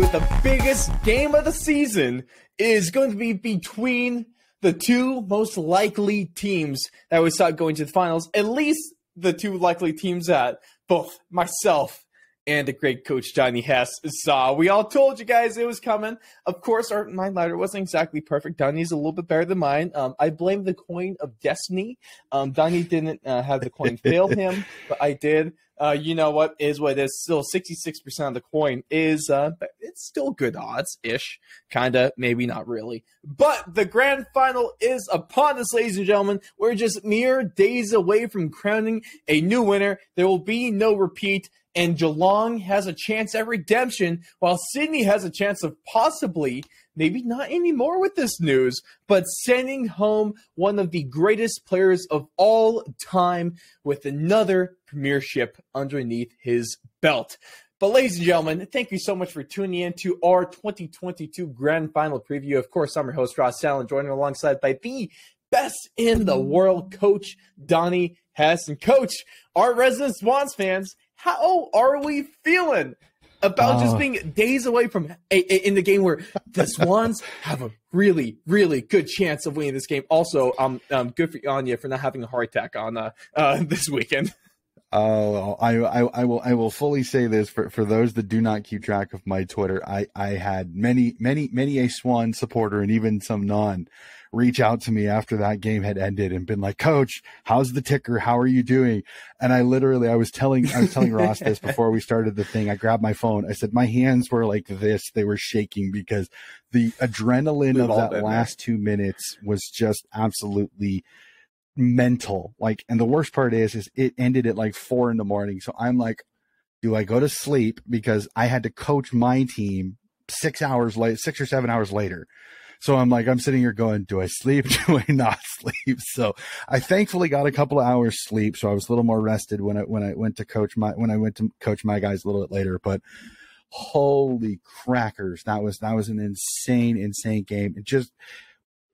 with the biggest game of the season is going to be between the two most likely teams that we saw going to the finals, at least the two likely teams that both myself and the great coach Johnny Hess saw. We all told you guys it was coming. Of course, my ladder wasn't exactly perfect. Donnie's a little bit better than mine. I blame the coin of destiny. Donnie didn't have the coin fail him, but I did. You know what is what it is. Still 66% of the coin is, it's still good odds-ish. Kinda, maybe not really. But the grand final is upon us, ladies and gentlemen. We're just mere days away from crowning a new winner. There will be no repeat. And Geelong has a chance at redemption, while Sydney has a chance of possibly, maybe not anymore with this news, but sending home one of the greatest players of all time with another premiership underneath his belt. But ladies and gentlemen, thank you so much for tuning in to our 2022 Grand Final preview. Of course, I'm your host, Ross Allen, joined alongside by the best in the world, Coach Donnie Hess. And Coach, our resident Swans fans, how are we feeling about just being days away from in the game where the Swans have a really, really good chance of winning this game? Also, good for Anya for not having a heart attack on this weekend. I will fully say this for those that do not keep track of my Twitter. I had many a Swan supporter and even some non reach out to me after that game had ended and been like, Coach, how's the ticker? How are you doing? And I was telling Ross this before we started the thing. I grabbed my phone. I said, my hands were like this. They were shaking because the adrenaline of that last 2 minutes was just absolutely mental. Like, and the worst part is it ended at like 4 a.m. So I'm like, do I go to sleep? Because I had to coach my team 6 or 7 hours later. So I'm like, I'm sitting here going, do I sleep? Do I not sleep? So I thankfully got a couple of hours sleep. So I was a little more rested when I went to coach my guys a little bit later. But holy crackers, that was an insane game. It just,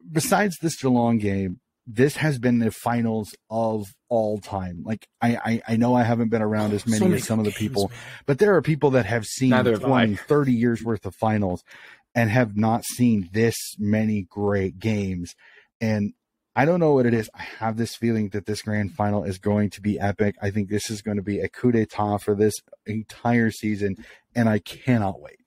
besides this Geelong game, this has been the finals of all time. Like, I know I haven't been around as many as some of the people, but there are people that have seen 20, 30 years worth of finals and have not seen this many great games. And I don't know what it is. I have this feeling that this grand final is going to be epic. I think this is going to be a coup d'etat for this entire season, and I cannot wait.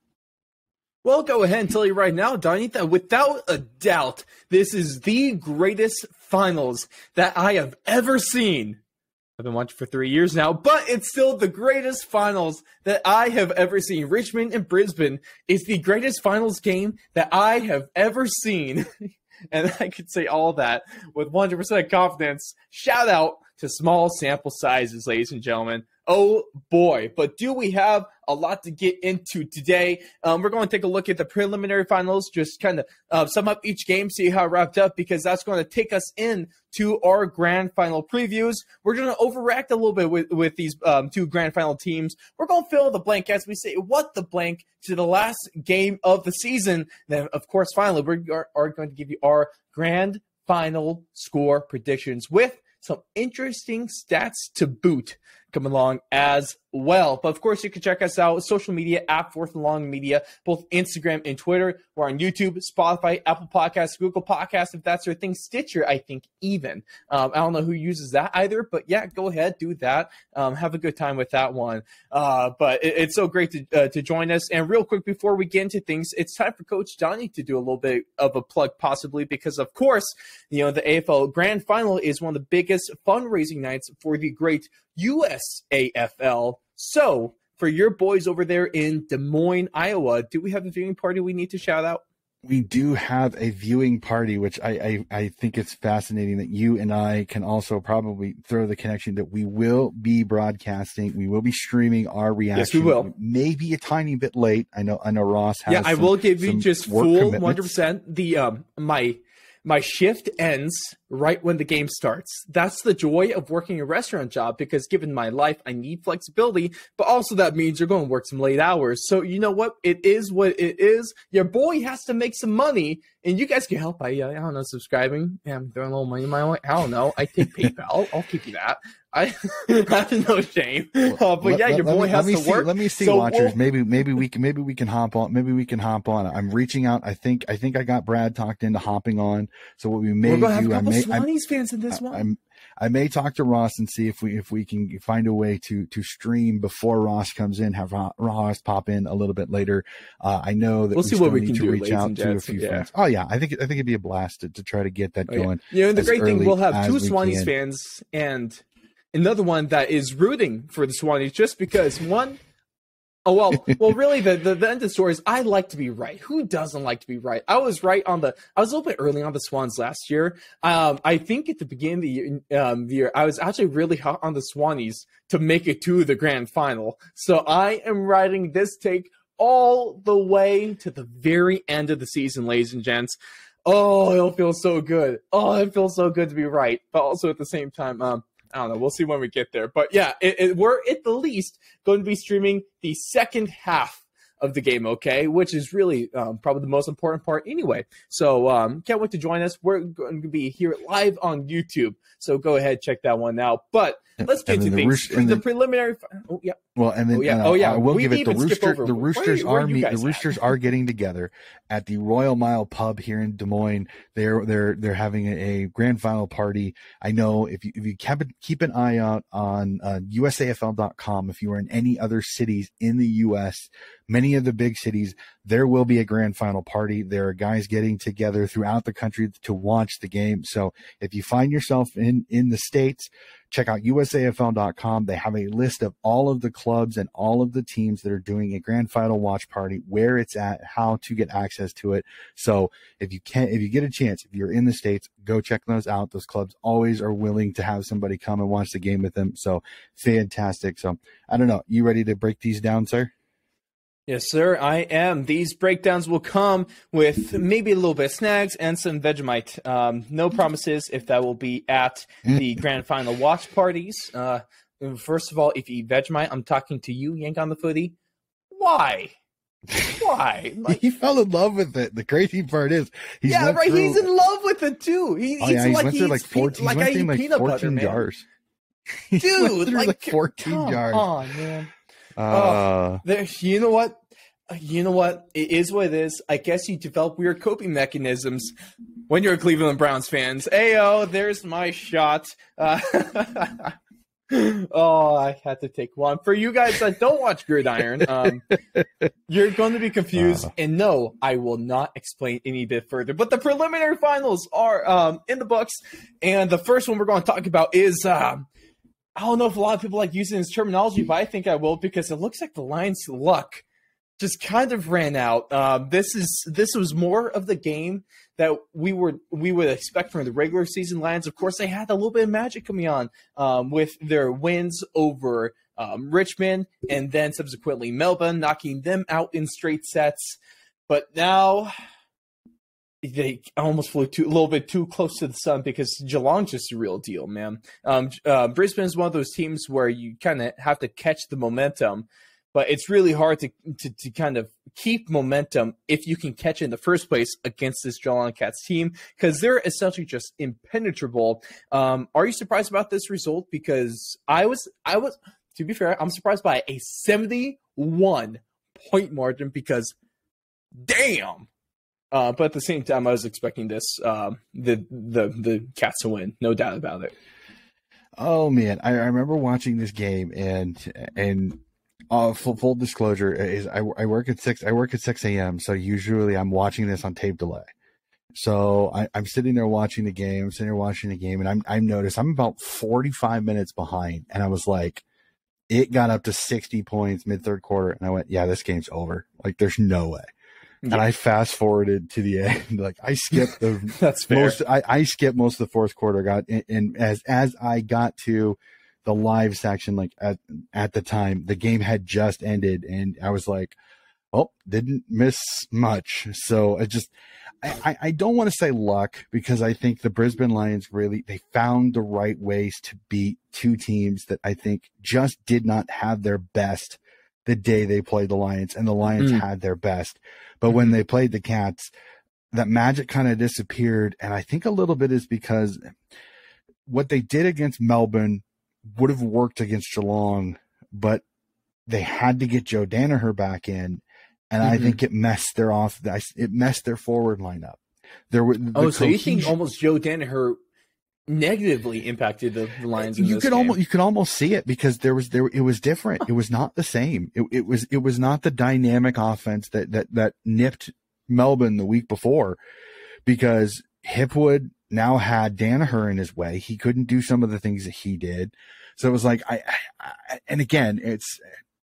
Well, go ahead and tell you right now, Donnie, that without a doubt, this is the greatest finals that I have ever seen. I've been watching for 3 years now, but it's still the greatest finals that I have ever seen. Richmond and Brisbane is the greatest finals game that I have ever seen. And I could say all that with 100% confidence. Shout out to small sample sizes, ladies and gentlemen. Oh boy, but do we have a lot to get into today? We're going to take a look at the preliminary finals, just kind of sum up each game, see how it wrapped up, because that's going to take us into our grand final previews. We're going to overreact a little bit with these two grand final teams. We're going to fill the blank as we say what the blank to the last game of the season. Then, of course, finally, we are going to give you our grand final score predictions with some interesting stats to boot coming along as well. But of course, you can check us out social media at Fourth and Long Media, both Instagram and Twitter. We're on YouTube, Spotify, Apple Podcasts, Google Podcasts, if that's your thing, Stitcher, I think even. I don't know who uses that either, but yeah, go ahead, do that. Have a good time with that one. But it's so great to join us. And real quick, before we get into things, it's time for Coach Donnie to do a little bit of a plug possibly, because of course, the AFL Grand Final is one of the biggest fundraising nights for the great USAFL. So, for your boys over there in Des Moines, Iowa, do we have a viewing party we need to shout out? We do have a viewing party, which I think it's fascinating that you and I can also probably throw the connection that we will be broadcasting. We will be streaming our reaction. Yes, we will. Maybe a tiny bit late. I know Ross has. Yeah, I will give you just full commitments. 100%. The my shift ends right when the game starts. That's the joy of working a restaurant job, because given my life, I need flexibility, but also that means you're going to work some late hours. So you know what? It is what it is. Your boy has to make some money, and you guys can help by, I don't know, subscribing. Yeah, I'm throwing a little money my way. I don't know. I take PayPal. I'll give you that. I have no shame. But yeah, your boy has to work. Let me see, so watchers. Maybe we can hop on. Maybe we can hop on. I'm reaching out. I think I got Brad talked into hopping on. So what we may We're gonna do, have a couple Swannies fans in this one. I may talk to Ross and see if we can find a way to stream before Ross comes in. Have Ross pop in a little bit later. I know that we'll see what we need can to do, reach out to a few friends. Oh yeah, I think it'd be a blast to try to get that going. Yeah. You know, and the great thing, we'll have 2 Swannies fans and another one that is rooting for the Swannies, just because one. Well, really, the end of the story is I like to be right. Who doesn't like to be right? I was right I was a little bit early on the Swans last year. I think at the beginning of the year, I was actually really hot on the Swannies to make it to the grand final. So I am riding this take all the way to the very end of the season, ladies and gents. Oh, it'll feel so good. Oh, it feels so good to be right. But also at the same time, I don't know. We'll see when we get there. But yeah, we're at the least going to be streaming the second half of the game, okay? Which is really probably the most important part anyway. So can't wait to join us. We're going to be here live on YouTube. So go ahead, check that one out. But let's get to things. The preliminary. Oh, yeah. Well, and then I will give it the Roosters are getting together at the Royal Mile Pub here in Des Moines. They're having a grand final party. I know if you keep an eye out on USAFL.com, if you are in any other cities in the US, many of the big cities, there will be a grand final party. There are guys getting together throughout the country to watch the game. So if you find yourself in the States, check out USAFL.com. They have a list of all of the clubs and all of the teams that are doing a grand final watch party, where it's at, how to get access to it. So if you get a chance, if you're in the States, go check those out. Those clubs always are willing to have somebody come and watch the game with them. So fantastic. So I don't know. You ready to break these down, sir? Yes, sir, I am. These breakdowns will come with maybe a little bit of snags and some Vegemite. No promises if that will be at the grand final watch parties. First of all, if you eat Vegemite, I'm talking to you, Yank on the Footy. Why? Why? Like, he fell in love with it. The crazy part is, he's in love with it too. He went through like 14 jars. Dude, like 14 jars. Come on, man. You know what? It is what it is. I guess you develop weird coping mechanisms when you're a Cleveland Browns fans. Ayo, there's my shot. Oh, I had to take one. For you guys that don't watch Gridiron, you're going to be confused. And no, I will not explain any bit further. But the preliminary finals are in the books. And the first one we're going to talk about is... I don't know if a lot of people like using this terminology, but I think I will, because it looks like the Lions' luck just kind of ran out. This was more of the game that we would expect from the regular season Lions. Of course, they had a little bit of magic coming on with their wins over Richmond and then subsequently Melbourne, knocking them out in straight sets. But now they almost flew a little bit too close to the sun, because Geelong's just a real deal, man. Brisbane is one of those teams where you kind of have to catch the momentum, but it's really hard to kind of keep momentum if you can catch it in the first place against this Geelong Cats team, because they're essentially just impenetrable. Are you surprised about this result? Because I was, to be fair, I'm surprised by a 71-point margin, because damn. But at the same time, I was expecting the Cats to win, no doubt about it. Oh man, I remember watching this game, and full disclosure is I work at 6 a.m. So usually I'm watching this on tape delay. So I'm sitting there watching the game, and I'm noticed I'm about 45 minutes behind, and I was like, it got up to 60 points mid third quarter, and I went, yeah, this game's over. Like, there's no way. Yeah. And I fast forwarded to the end. Like, I skipped the that's fair. I skipped most of the fourth quarter. And as I got to the live section, like at the time, the game had just ended, and I was like, Oh, didn't miss much. So I don't want to say luck, because I think the Brisbane Lions they found the right ways to beat two teams that I think just did not have their best the day they played the Lions, and the Lions had their best. But when they played the Cats, that magic kind of disappeared. And I think a little bit is because what they did against Melbourne would have worked against Geelong, but they had to get Joe Danaher back in. And I think it messed their forward lineup. So you think almost Joe Danaher negatively impacted the Lions? You could almost see it, because it was different. It was not the same. It was not the dynamic offense that nipped Melbourne the week before, because Hipwood now had Danaher in his way. He couldn't do some of the things that he did. So it was like, and again, it's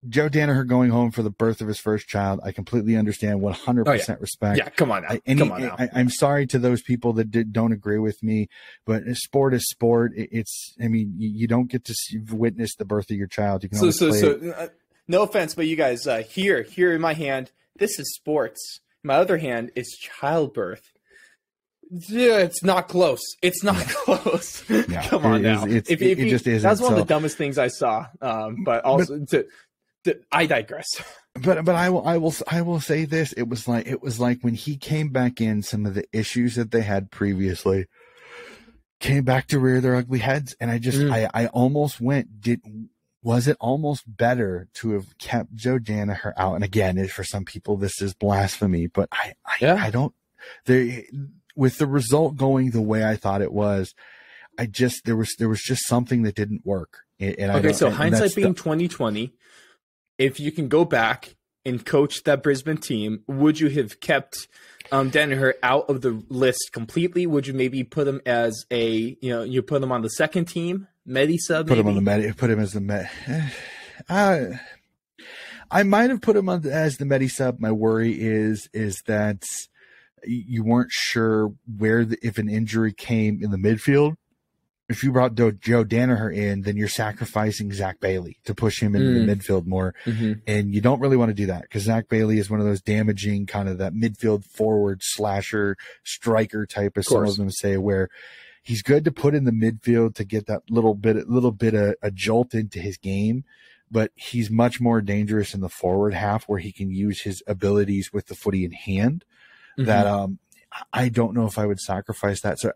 Joe Danaher going home for the birth of his first child. I completely understand, 100% respect. Yeah, come on now. I'm sorry to those people that don't agree with me, but sport is sport. You don't get to witness the birth of your child. You can no offense, but you guys, here in my hand, this is sports. My other hand is childbirth. Yeah, it's not close. It's not close. Yeah, come on now. It just isn't. That's one of the dumbest things I saw. But also I digress. But I will say this. It was like when he came back in, some of the issues that they had previously came back to rear their ugly heads. And I almost was it almost better to have kept Joe Danaher out? And again, for some people, this is blasphemy, but I don't, with the result going the way I thought it was, there was just something that didn't work. Hindsight being 2020, if you can go back and coach that Brisbane team, would you have kept Danaher out of the list completely? Would you maybe put him as you put him on the second team, Medi sub? Put him as the Med. I might have put him as the Medi sub. My worry is that you weren't sure if an injury came in the midfield. If you brought Joe Danaher in, then you're sacrificing Zach Bailey to push him into the midfield more. And you don't really want to do that, because Zach Bailey is one of those damaging kind of that midfield forward slasher striker type, as some of them say, where he's good to put in the midfield to get that little bit of a jolt into his game. But he's much more dangerous in the forward half, where he can use his abilities with the footy in hand. That I don't know if I would sacrifice that. So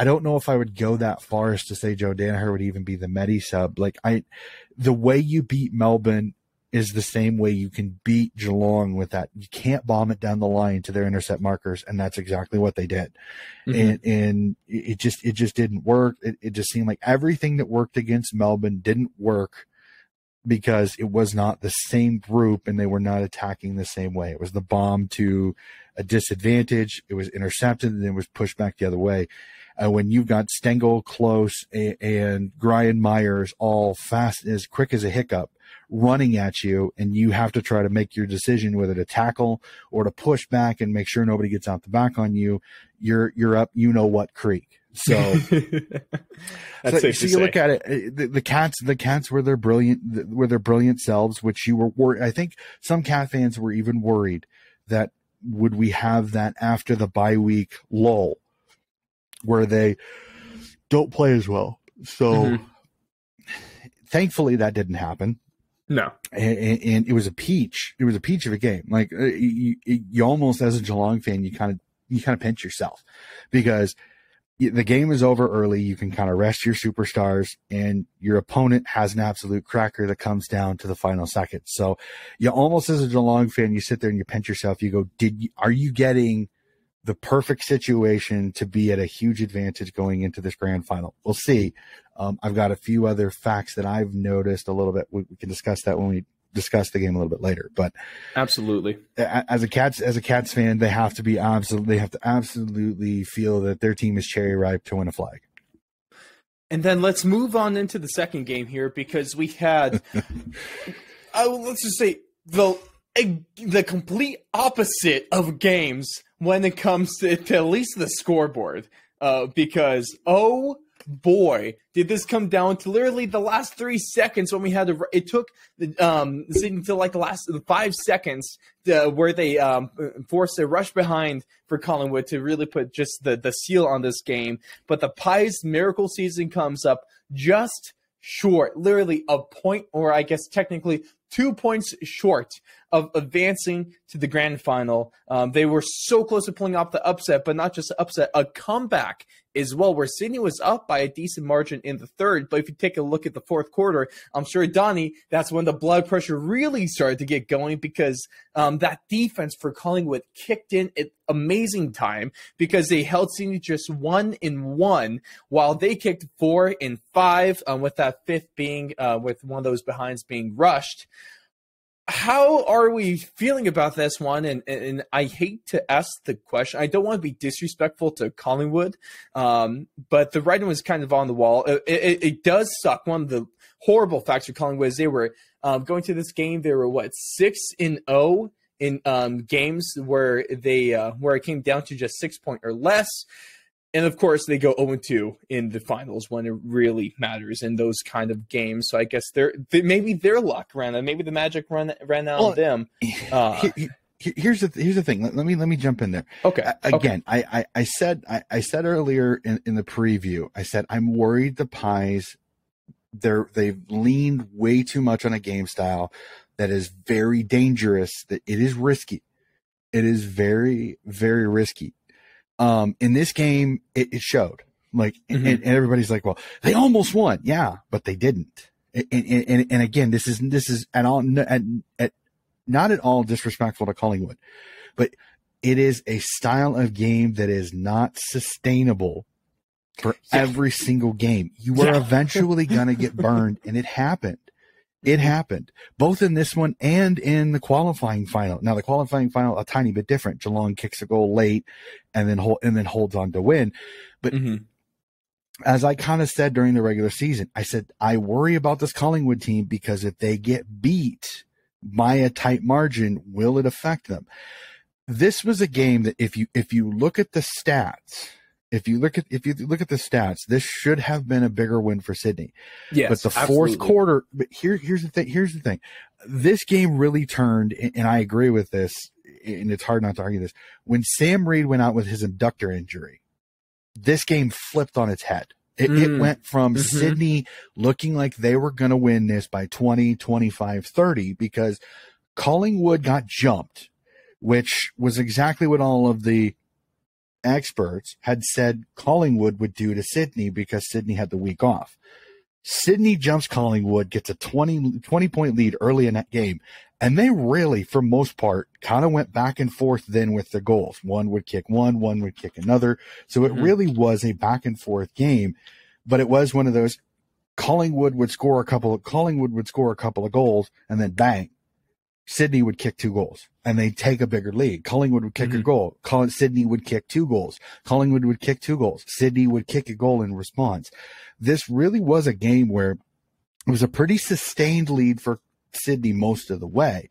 I don't know if I would go that far as to say Joe Danaher would even be the Medi sub. The way you beat Melbourne is the same way you can beat Geelong with that. You can't bomb it down the line to their intercept markers, and that's exactly what they did. And it just didn't work. It just seemed like everything that worked against Melbourne didn't work, because it was not the same group and they were not attacking the same way. It was the bomb to a disadvantage. It was intercepted and then was pushed back the other way. When you've got Stengel, Close, and Brian Myers all fast, as quick as a hiccup, running at you, and you have to try to make your decision whether to tackle or to push back and make sure nobody gets out the back on you, you're up, what creek. So, That's you look at it. The Cats were their brilliant selves, which you were worried. I think some Cat fans were even worried that would we have that after the bye week lull, where they don't play as well. So thankfully that didn't happen. No. And it was a peach. It was a peach of a game. Like you almost, as a Geelong fan, you kind of pinch yourself, because the game is over early. You can kind of rest your superstars, and your opponent has an absolute cracker that comes down to the final second. So you almost, as a Geelong fan, you sit there and you pinch yourself. You go, are you getting the perfect situation to be at a huge advantage going into this grand final? We'll see. I've got a few other facts that I've noticed a little bit. We can discuss that when we discuss the game a little bit later. But absolutely, as a Cats fan, they have to absolutely feel that their team is cherry ripe to win a flag. And then let's move on into the second game here, because we had, let's just say the complete opposite of games when it comes to at least the scoreboard. Because, oh boy, did this come down to literally the last 3 seconds when we had to. It took the Sydney to like the 5 seconds where they forced a rush behind for Collingwood to really put just the seal on this game. But the Pies' miracle season comes up just short, literally a point, or I guess technically 2 points short of advancing to the grand final. They were so close to pulling off the upset, but not just an upset, a comeback as well, where Sydney was up by a decent margin in the third. But if you take a look at the fourth quarter, I'm sure, Donnie, that's when the blood pressure really started to get going, because that defense for Collingwood kicked in at amazing time, because they held Sydney just 1-1, while they kicked 4-5, with that fifth being with one of those behinds being rushed. How are we feeling about this one? And I hate to ask the question. I don't want to be disrespectful to Collingwood, but the writing was kind of on the wall. It does suck. One of the horrible facts for Collingwood is they were going to this game. They were 6-0 in games where it came down to just 6 points or less. And, of course, they go 0-2 in the finals when it really matters in those kind of games. So I guess maybe their luck ran out. Maybe the magic ran out on them. Here's the thing. Let me jump in there. Okay. Again, okay. I said earlier in the preview, I said I'm worried the Pies, they've leaned way too much on a game style that is very dangerous. That it is risky. It is very, very risky. In this game, it showed. And everybody's like, well, they almost won. Yeah, but they didn't. And again, this is at all not at all disrespectful to Collingwood, but it is a style of game that is not sustainable for every single game. You are eventually going to get burned, and it happened. It happened both in this one and in the qualifying final. Now, the qualifying final a tiny bit different. Geelong kicks a goal late, and then holds on to win. But as I kind of said during the regular season, I said I worry about this Collingwood team, because if they get beat by a tight margin, will it affect them? This was a game that if you look at the stats. If you look at the stats, this should have been a bigger win for Sydney. Yes, but the fourth quarter. But here's the thing. Here's the thing. This game really turned, and I agree with this, and it's hard not to argue this. When Sam Reid went out with his abductor injury, this game flipped on its head. It went from Sydney looking like they were going to win this by 20, 25, 30, because Collingwood got jumped, which was exactly what all of the experts had said Collingwood would do to Sydney, because Sydney had the week off. Sydney jumps Collingwood, gets a 20-point lead early in that game, and they really, for most part, kind of went back and forth then with the goals. One would kick one would kick another. So it really was a back and forth game, but it was one of those Collingwood would score a couple of goals, and then bang, Sydney would kick 2 goals, and they'd take a bigger lead. Collingwood would kick a goal. Sydney would kick 2 goals. Collingwood would kick 2 goals. Sydney would kick a goal in response. This really was a game where it was a pretty sustained lead for Sydney most of the way.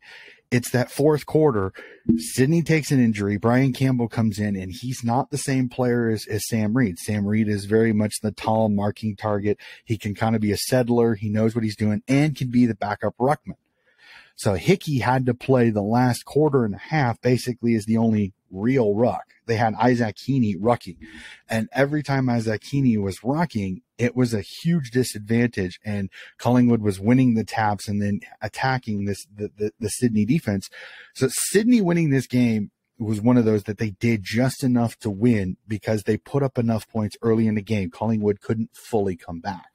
It's that fourth quarter. Sydney takes an injury. Brian Campbell comes in, and he's not the same player as Sam Reid. Sam Reid is very much the tall marking target. He can kind of be a settler. He knows what he's doing and can be the backup ruckman. So Hickey had to play the last quarter and a half basically as the only real ruck. They had Isaac Heaney rucking. And every time Isaac Heaney was rucking, it was a huge disadvantage. And Collingwood was winning the taps and then attacking the Sydney defense. So Sydney winning this game was one of those that they did just enough to win, because they put up enough points early in the game. Collingwood couldn't fully come back.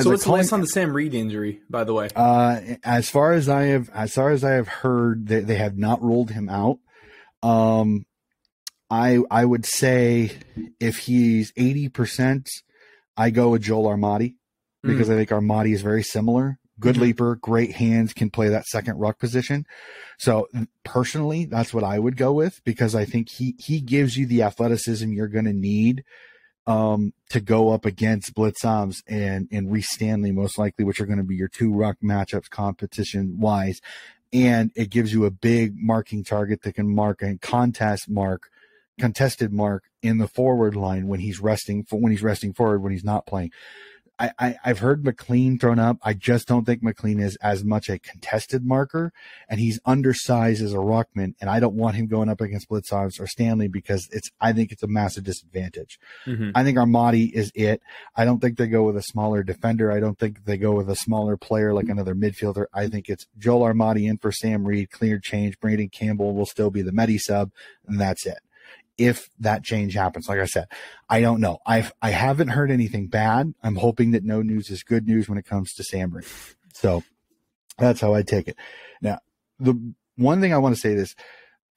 So what's the latest on the Sam Reid injury, by the way? As far as I have heard, they have not ruled him out. I would say if he's 80%, I go with Joel Armati, because I think Armati is very similar. Good leaper, great hands, can play that second ruck position. So personally, that's what I would go with, because I think he gives you the athleticism you're going to need to go up against Blitzovs and Reece Stanley, most likely, which are going to be your 2 ruck matchups competition wise. And it gives you a big marking target that can mark and contest mark contested mark in the forward line when he's resting forward, when he's not playing. I've heard McLean thrown up. I just don't think McLean is as much a contested marker, and he's undersized as a ruckman, and I don't want him going up against Blitzovs or Stanley because I think it's a massive disadvantage. Mm-hmm. I think Armati is it. I don't think they go with a smaller defender. I don't think they go with a smaller player like another midfielder. I think it's Joel Armati in for Sam Reed, clear change. Brandon Campbell will still be the Medi sub, and that's it. If that change happens, like I said, I don't know. I haven't heard anything bad. I'm hoping that no news is good news when it comes to Sam Reed. So that's how I take it. Now, the one thing I want to say is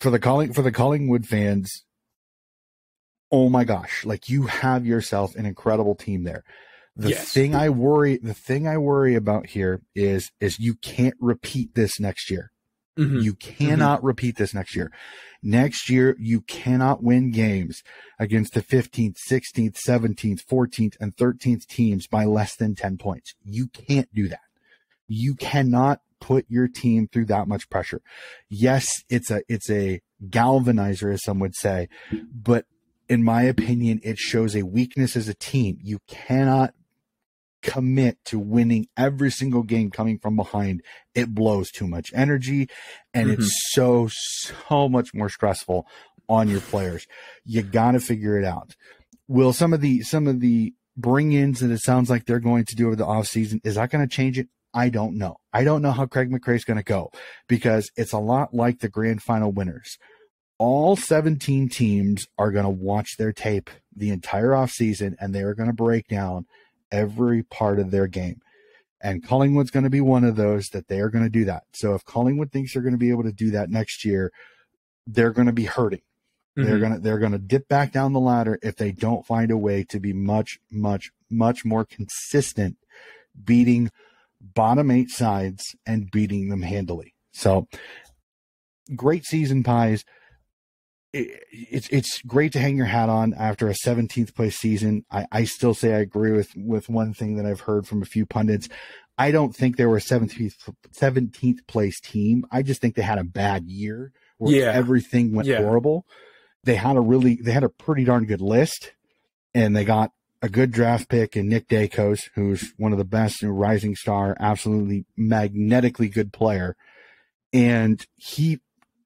for the Collingwood fans, oh my gosh, like you have yourself an incredible team there. The thing I worry about here is you can't repeat this next year. Mm-hmm. You cannot repeat this next year. Next year, you cannot win games against the 15th, 16th, 17th, 14th, and 13th teams by less than 10 points. You can't do that. You cannot put your team through that much pressure. Yes, it's a galvanizer, as some would say, but in my opinion, it shows a weakness as a team. You cannot commit to winning every single game coming from behind. It blows too much energy, and it's so much more stressful on your players. You got to figure it out. Will some of the bring-ins that it sounds like they're going to do over the offseason, is that going to change it? I don't know. I don't know how Craig McRae's going to go, because it's a lot like the grand final winners. All 17 teams are going to watch their tape the entire offseason, and they are going to break down every part of their game. And Collingwood's going to be one of those that they are going to do that. So if Collingwood thinks they're going to be able to do that next year, they're going to be hurting. Mm-hmm. They're going to dip back down the ladder if they don't find a way to be much more consistent, beating bottom 8 sides and beating them handily. So great season, Pies. It's great to hang your hat on after a 17th place season. I still say I agree with one thing that I've heard from a few pundits. I don't think they were a 17th place team. I just think they had a bad year where everything went horrible. They had a pretty darn good list, and they got a good draft pick in Nick Dacos, who's one of the best and rising star, absolutely magnetically good player. And he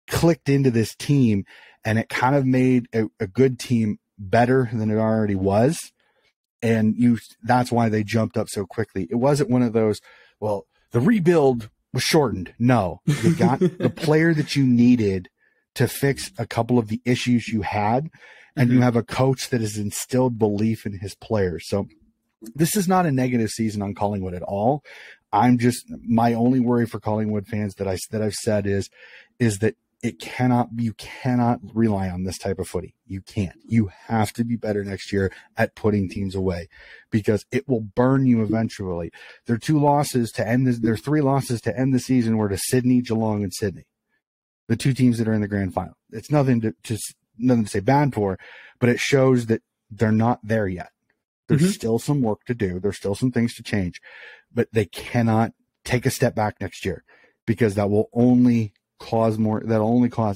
clicked into this team, and it kind of made a good team better than it already was. And that's why they jumped up so quickly. It wasn't one of those, well, the rebuild was shortened. No, you got the player that you needed to fix a couple of the issues you had, and you have a coach that has instilled belief in his players. So this is not a negative season on Collingwood at all. My only worry for Collingwood fans that I've said is that you cannot rely on this type of footy. You can't. You have to be better next year at putting teams away, because it will burn you eventually. Their 3 losses to end the season were to Sydney, Geelong, and Sydney, the 2 teams that are in the grand final. It's nothing to say bad for, but it shows that they're not there yet. There's still some work to do. There's still some things to change, but they cannot take a step back next year, because that will only cause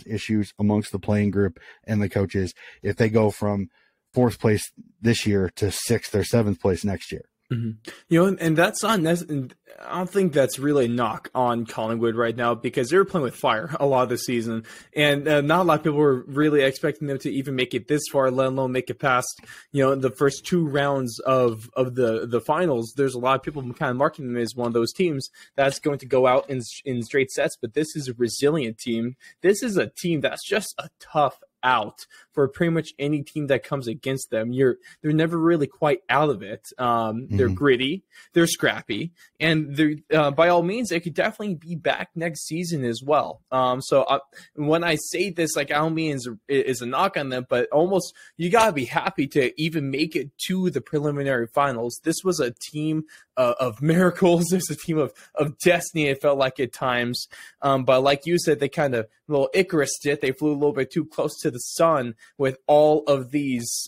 issues amongst the playing group and the coaches if they go from 4th place this year to 6th or 7th place next year. And that's not necessarily, I don't think that's really a knock on Collingwood right now, because they were playing with fire a lot of the season, and not a lot of people were really expecting them to even make it this far, let alone make it past, the first 2 rounds of the finals. There's a lot of people kind of marking them as one of those teams that's going to go out in straight sets, but this is a resilient team. This is a team that's just a tough out for pretty much any team that comes against them. They're never really quite out of it. They're gritty, they're scrappy, and they're by all means they could definitely be back next season as well. So when I say this, like, I don't mean is a knock on them, but almost you gotta be happy to even make it to the preliminary finals. This was a team of miracles. There's a team of destiny, it felt like at times. But like you said, they kind of little Icarus it. They flew a little bit too close to the sun with all of these,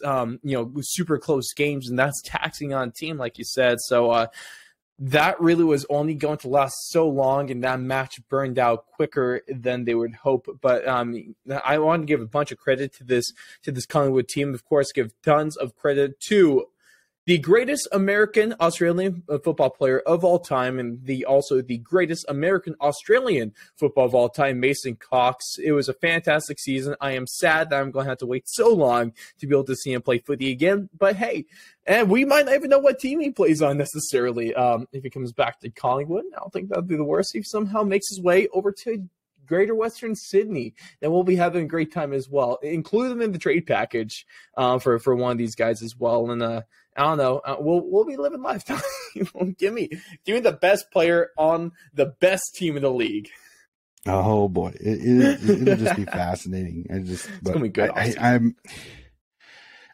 super close games, and that's taxing on team, like you said. So that really was only going to last so long, and that match burned out quicker than they would hope. But I want to give a bunch of credit to this Collingwood team. Of course, give tons of credit to the greatest American Australian football player of all time, and also the greatest American Australian football of all time, Mason Cox. It was a fantastic season. I am sad that I'm going to have to wait so long to be able to see him play footy again. But hey, and we might not even know what team he plays on necessarily. If he comes back to Collingwood, I don't think that would be the worst. If he somehow makes his way over to Greater Western Sydney, then we'll be having a great time as well. Include them in the trade package for one of these guys as well. And I don't know. We'll be living life. Give me the best player on the best team in the league. Oh boy, it'll just be fascinating. It's gonna be good. I'm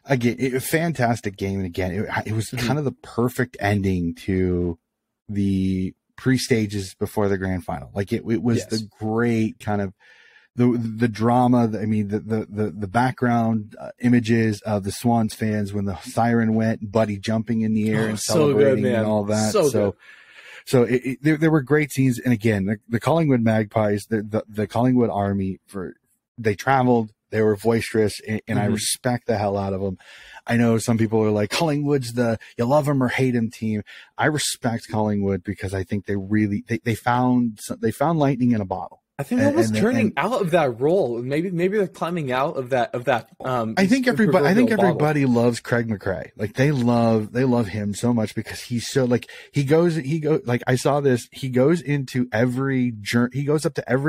again, a fantastic game, and again, it was kind of the perfect ending to the pre-stages before the grand final. Like it was the great kind of the drama. I mean, the background images of the Swans fans when the siren went, and Buddy jumping in the air and celebrating and all that. So there were great scenes. And again, the Collingwood Magpies, the Collingwood Army, they traveled, they were boisterous, and I respect the hell out of them. I know some people are like, Collingwood's you love them or hate them team. I respect Collingwood because I think they found lightning in a bottle. I think they're almost turning out of that role. Maybe they're climbing out of that. I think everybody loves Craig McRae. Like they love him so much because he's so like he goes like I saw this. He goes up to every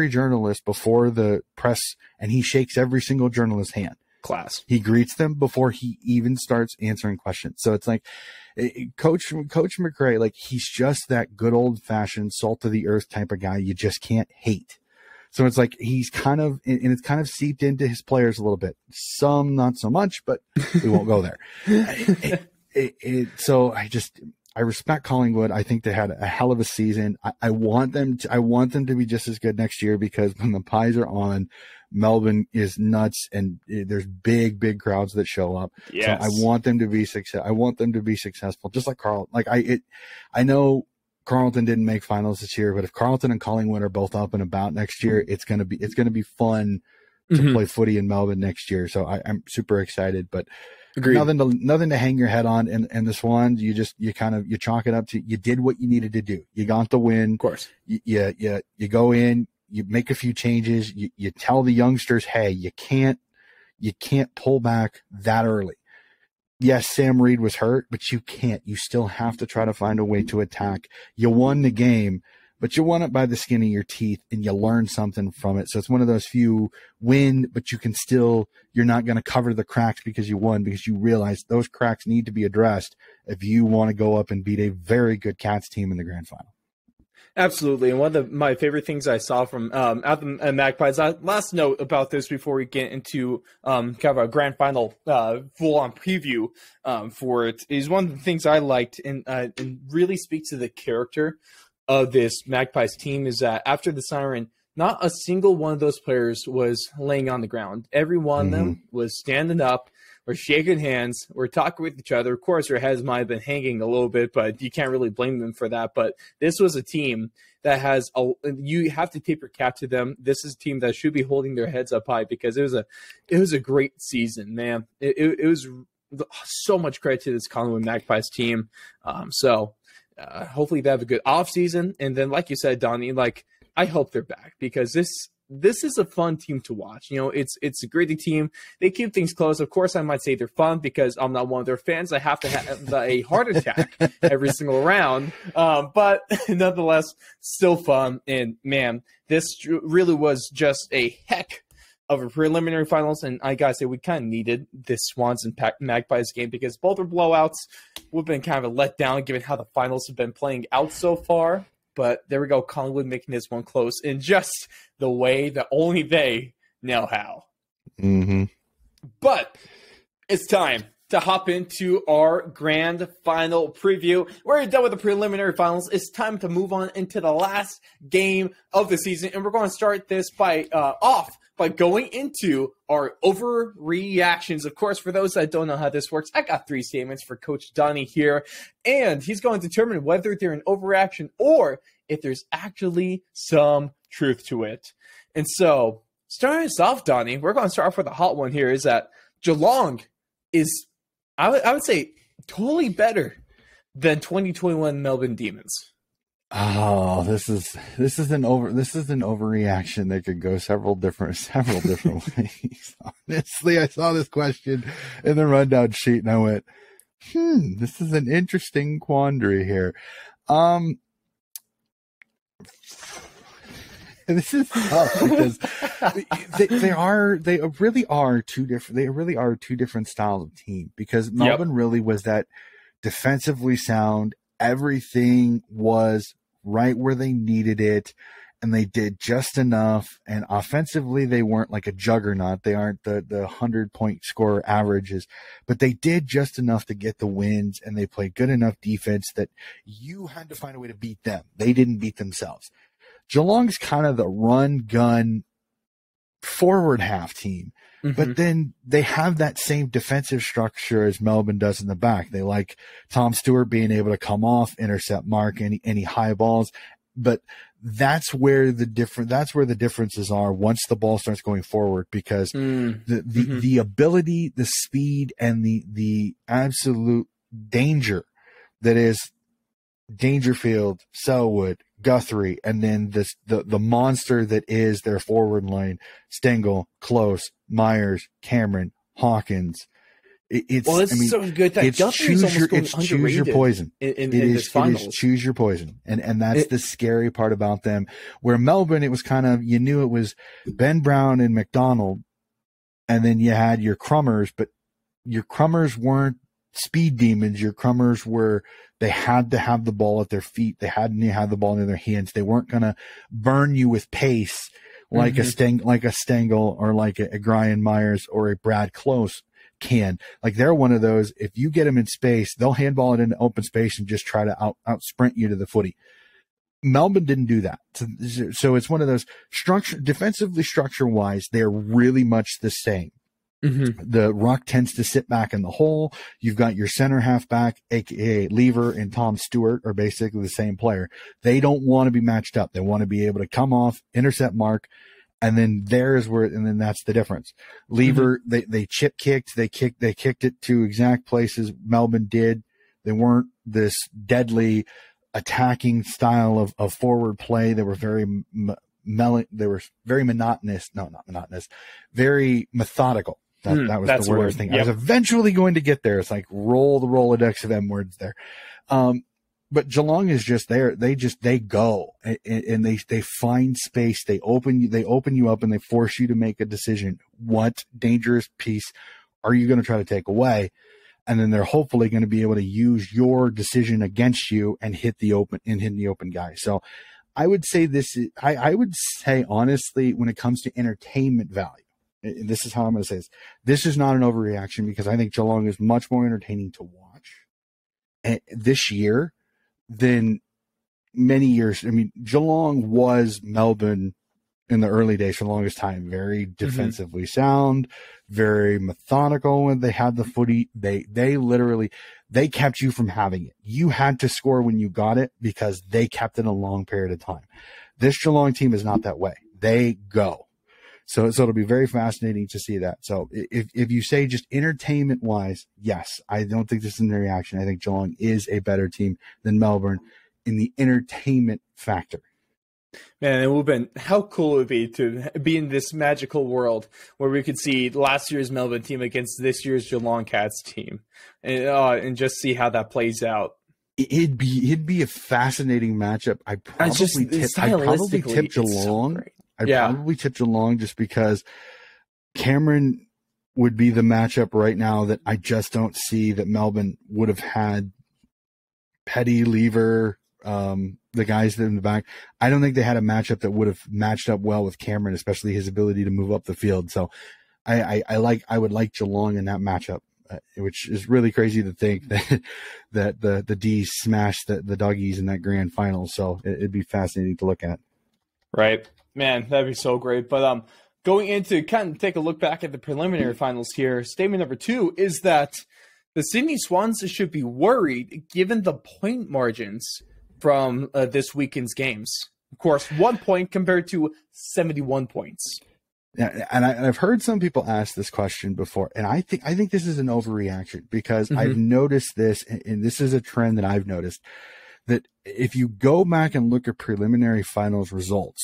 journalist before the press and he shakes every single journalist's hand. Class. He greets them before he even starts answering questions. So it's like Coach McRae, like he's just that good old fashioned salt of the earth type of guy you just can't hate. So it's like he's kind of, and it's kind of seeped into his players a little bit. Some not so much, but we won't go there. So I respect Collingwood. I think they had a hell of a season. I want them to be just as good next year because when the Pies are on, Melbourne is nuts and there's big crowds that show up. Yes. So I want them to be successful, just like Carl. Like I know Carlton didn't make finals this year, but if Carlton and Collingwood are both up and about next year, it's gonna be fun to play footy in Melbourne next year. So I'm super excited. But agreed. Nothing to hang your head on. And the Swans, you chalk it up to you did what you needed to do. You got the win. Of course. You go in, you make a few changes. You tell the youngsters, hey, you can't pull back that early. Yes, Sam Reed was hurt, but you can't. You still have to try to find a way to attack. You won the game, but you won it by the skin of your teeth, and you learned something from it. So it's one of those few win, but you're not going to cover the cracks because you won, because you realize those cracks need to be addressed if you want to go up and beat a very good Cats team in the grand final. Absolutely. And one of my favorite things I saw from at the Magpies, last note about this before we get into kind of a grand final full-on preview for it, is one of the things I liked and really speaks to the character of this Magpies team is that after the siren, not a single one of those players was laying on the ground. Every one of them was standing up. We're shaking hands. We're talking with each other. Of course, their heads might have been hanging a little bit, but you can't really blame them for that. But this was a team that you have to tip your cap to them. This is a team that should be holding their heads up high because it was a great season, man. It was so much credit to this Collingwood Magpies team. Hopefully they have a good off season. And then, like you said, Donnie, like I hope they're back because this is a fun team to watch. You know, it's a gritty team. They keep things close. Of course, I might say they're fun because I'm not one of their fans. I have to have a heart attack every single round. But nonetheless, still fun. And man, this really was just a heck of a preliminary finals. And I gotta say, we kind of needed this Swans and Magpies game because both are blowouts. We've been kind of a letdown given how the finals have been playing out so far. But there we go, Collingwood making this one close in just the way that only they know how. Mm-hmm. But it's time to hop into our grand final preview. We're done with the preliminary finals. It's time to move on into the last game of the season, and we're going to start this by going into our overreactions. Of course, for those that don't know how this works, I got 3 statements for Coach Donnie here, and he's going to determine whether they're an overreaction or if there's actually some truth to it. And so, starting us off, Donnie, we're going to start off with a hot one here, is that Geelong is, I would say, totally better than 2021 Melbourne Demons. Oh, this is an overreaction that could go several different ways. Honestly, I saw this question in the rundown sheet and I went, this is an interesting quandary here. This is tough because they really are two different styles of team, because Melbourne really was that defensively sound. Everything was right where they needed it, and they did just enough. And offensively, they weren't like a juggernaut. They aren't the 100-point scorer averages, but they did just enough to get the wins, and they played good enough defense that you had to find a way to beat them. They didn't beat themselves. Geelong's kind of the run-gun forward half team, but then they have that same defensive structure as Melbourne does in the back. They like Tom Stewart being able to come off, intercept mark any high balls, but that's where the differences are once the ball starts going forward, because the ability, the speed, and the absolute danger that is Dangerfield, Selwood, Guthrie, and then the monster that is their forward line: Stengel, Close, Myers, Cameron, Hawkins. It's so good that Guthrie's almost going underrated. Choose your poison. In this finals. It is choose your poison, and that's the scary part about them. Where Melbourne, it was kind of, you knew it was Ben Brown and McDonald, and then you had your Crummers, but your Crummers weren't speed demons. Your Crummers were, they had to have the ball at their feet. They had to have the ball in their hands. They weren't going to burn you with pace like a Stengel or like a Brian Myers or a Brad Close can. Like, they're one of those, if you get them in space, they'll handball it into open space and just try to out sprint you to the footy. Melbourne didn't do that. So it's one of those defensively structure wise, they're really much the same. The ruck tends to sit back in the hole. You've got your center halfback, aka Lever, and Tom Stewart are basically the same player. They don't want to be matched up. They want to be able to come off, intercept mark, and then and then that's the difference. Lever, they chip kicked, they kicked it to exact places. Melbourne did. They weren't this deadly attacking style of forward play. They were very very monotonous. No, not monotonous. Very methodical. That was the word I was thinking. Yep. I was eventually going to get there. It's like roll the Rolodex of M words there. But Geelong is just there. They go and they find space. They open you up and they force you to make a decision. What dangerous piece are you going to try to take away? And then they're hopefully going to be able to use your decision against you and hit the open guy. So I would say I would say honestly, when it comes to entertainment value, and this is how I'm going to say this is not an overreaction, because I think Geelong is much more entertaining to watch this year than many years. I mean, Geelong was Melbourne in the early days for the longest time. Very defensively sound, very methodical when they had the footy. They literally, they kept you from having it. You had to score when you got it because they kept it a long period of time. This Geelong team is not that way. They go. So it'll be very fascinating to see that. So if you say just entertainment wise, yes, I don't think this is a reaction. I think Geelong is a better team than Melbourne in the entertainment factor. Man, it would have been, how cool it would be to be in this magical world where we could see last year's Melbourne team against this year's Geelong Cats team, and just see how that plays out. It'd be a fascinating matchup. I'd probably tip Geelong. I'd probably tip Geelong just because Cameron would be the matchup right now that I just don't see that Melbourne would have had. Petty, Lever, the guys in the back. I don't think they had a matchup that would have matched up well with Cameron, especially his ability to move up the field. So I would like Geelong in that matchup which is really crazy to think that the D's smashed the Doggies in that grand final. So it'd be fascinating to look at. Right, man, that'd be so great. But going into kind of take a look back at the preliminary finals here, statement number 2 is that the Sydney Swans should be worried given the point margins from this weekend's games. Of course, 1 point compared to 71 points. Yeah, and I've heard some people ask this question before, and I think this is an overreaction because I've noticed this, and this is a trend that I've noticed, that if you go back and look at preliminary finals results,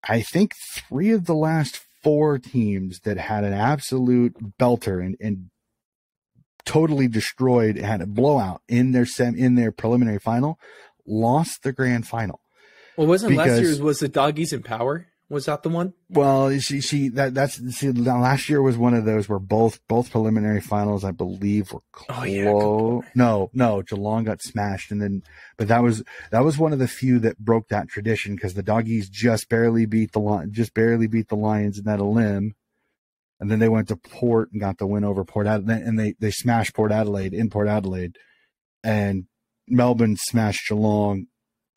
I think 3 of the last 4 teams that had an absolute belter and totally destroyed, had a blowout in their preliminary final, lost the grand final. Well, last year's was the Doggies in Power? Was that the one? Well, last year was one of those where both preliminary finals, I believe, were close. Oh, yeah, no, Geelong got smashed, but that was one of the few that broke that tradition because the Doggies just barely beat the Lions in that limb, and then they went to Port and got the win over Port Adelaide, and they smashed Port Adelaide in Port Adelaide, and Melbourne smashed Geelong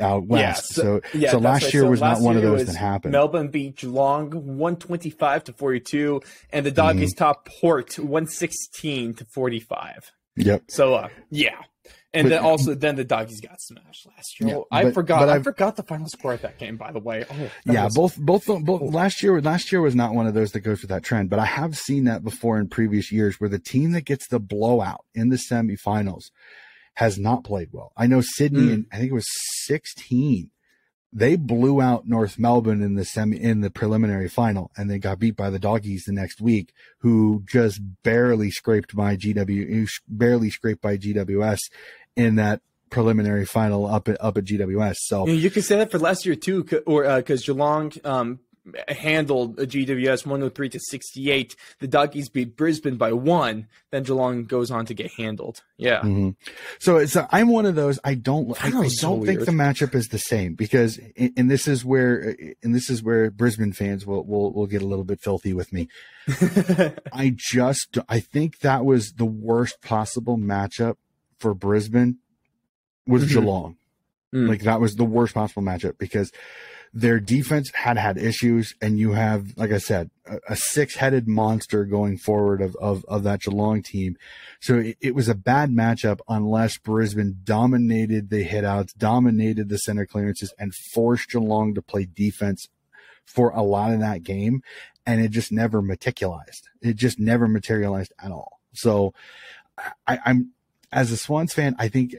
out west. So last year was not one of those that happened. Melbourne beat Geelong 125-42, and the Doggies topped Port 116-45. Yep. So and then the Doggies got smashed last year. I forgot the final score of that game, by the way. Both last year was not one of those that goes with that trend, but I have seen that before in previous years where the team that gets the blowout in the semifinals has not played well. I know Sydney, and I think it was 16. They blew out North Melbourne in the preliminary final, and they got beat by the Doggies the next week, who just barely scraped by GWS in that preliminary final up at GWS. So you can say that for last year too, or because Geelong handled a GWS 103-68. The Doggies beat Brisbane by 1. Then Geelong goes on to get handled. Yeah. Mm-hmm. So I'm one of those. I don't think the matchup is the same because, and this is where Brisbane fans will get a little bit filthy with me. I think that was the worst possible matchup for Brisbane was Geelong. Like that was the worst possible matchup because their defense had issues, and you have, like I said, a 6-headed monster going forward of that Geelong team. So it was a bad matchup unless Brisbane dominated the hitouts, dominated the center clearances, and forced Geelong to play defense for a lot of that game, and it just never materialized. It just never materialized at all. So I'm as a Swans fan, I think.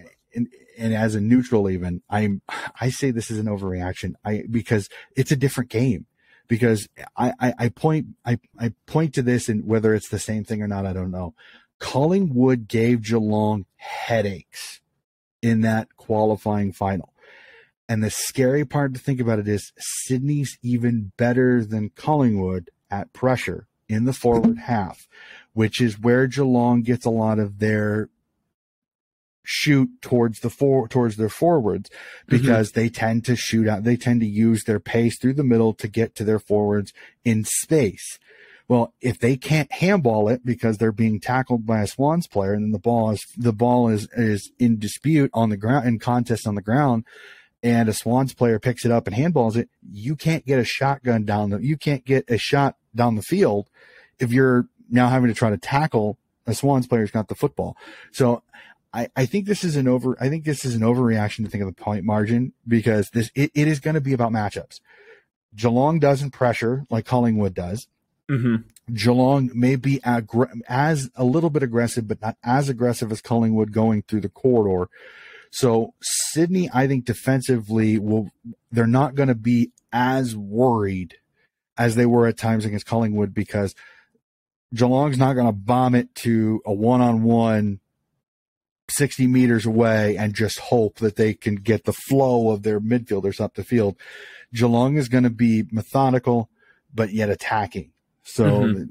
And as a neutral, even I say this is an overreaction. Because it's a different game. Because I point to this, and whether it's the same thing or not, I don't know. Collingwood gave Geelong headaches in that qualifying final, and the scary part to think about it is Sydney's even better than Collingwood at pressure in the forward half, which is where Geelong gets a lot of their shoot towards their forwards because they tend to shoot out. They tend to use their pace through the middle to get to their forwards in space. Well, if they can't handball it because they're being tackled by a Swans player, and then the ball is in dispute on the ground, in contest on the ground, and a Swans player picks it up and handballs it, you can't get a shot down the field if you're now having to try to tackle a Swans player who's got the football. So I think this is an overreaction to think of the point margin because it is going to be about matchups. Geelong doesn't pressure like Collingwood does. Geelong may be as a little bit aggressive, but not as aggressive as Collingwood going through the corridor. So Sydney, I think defensively they're not going to be as worried as they were at times against Collingwood because Geelong's not going to bomb it to a one-on-one 60 meters away and just hope that they can get the flow of their midfielders up the field. Geelong is going to be methodical, but yet attacking. So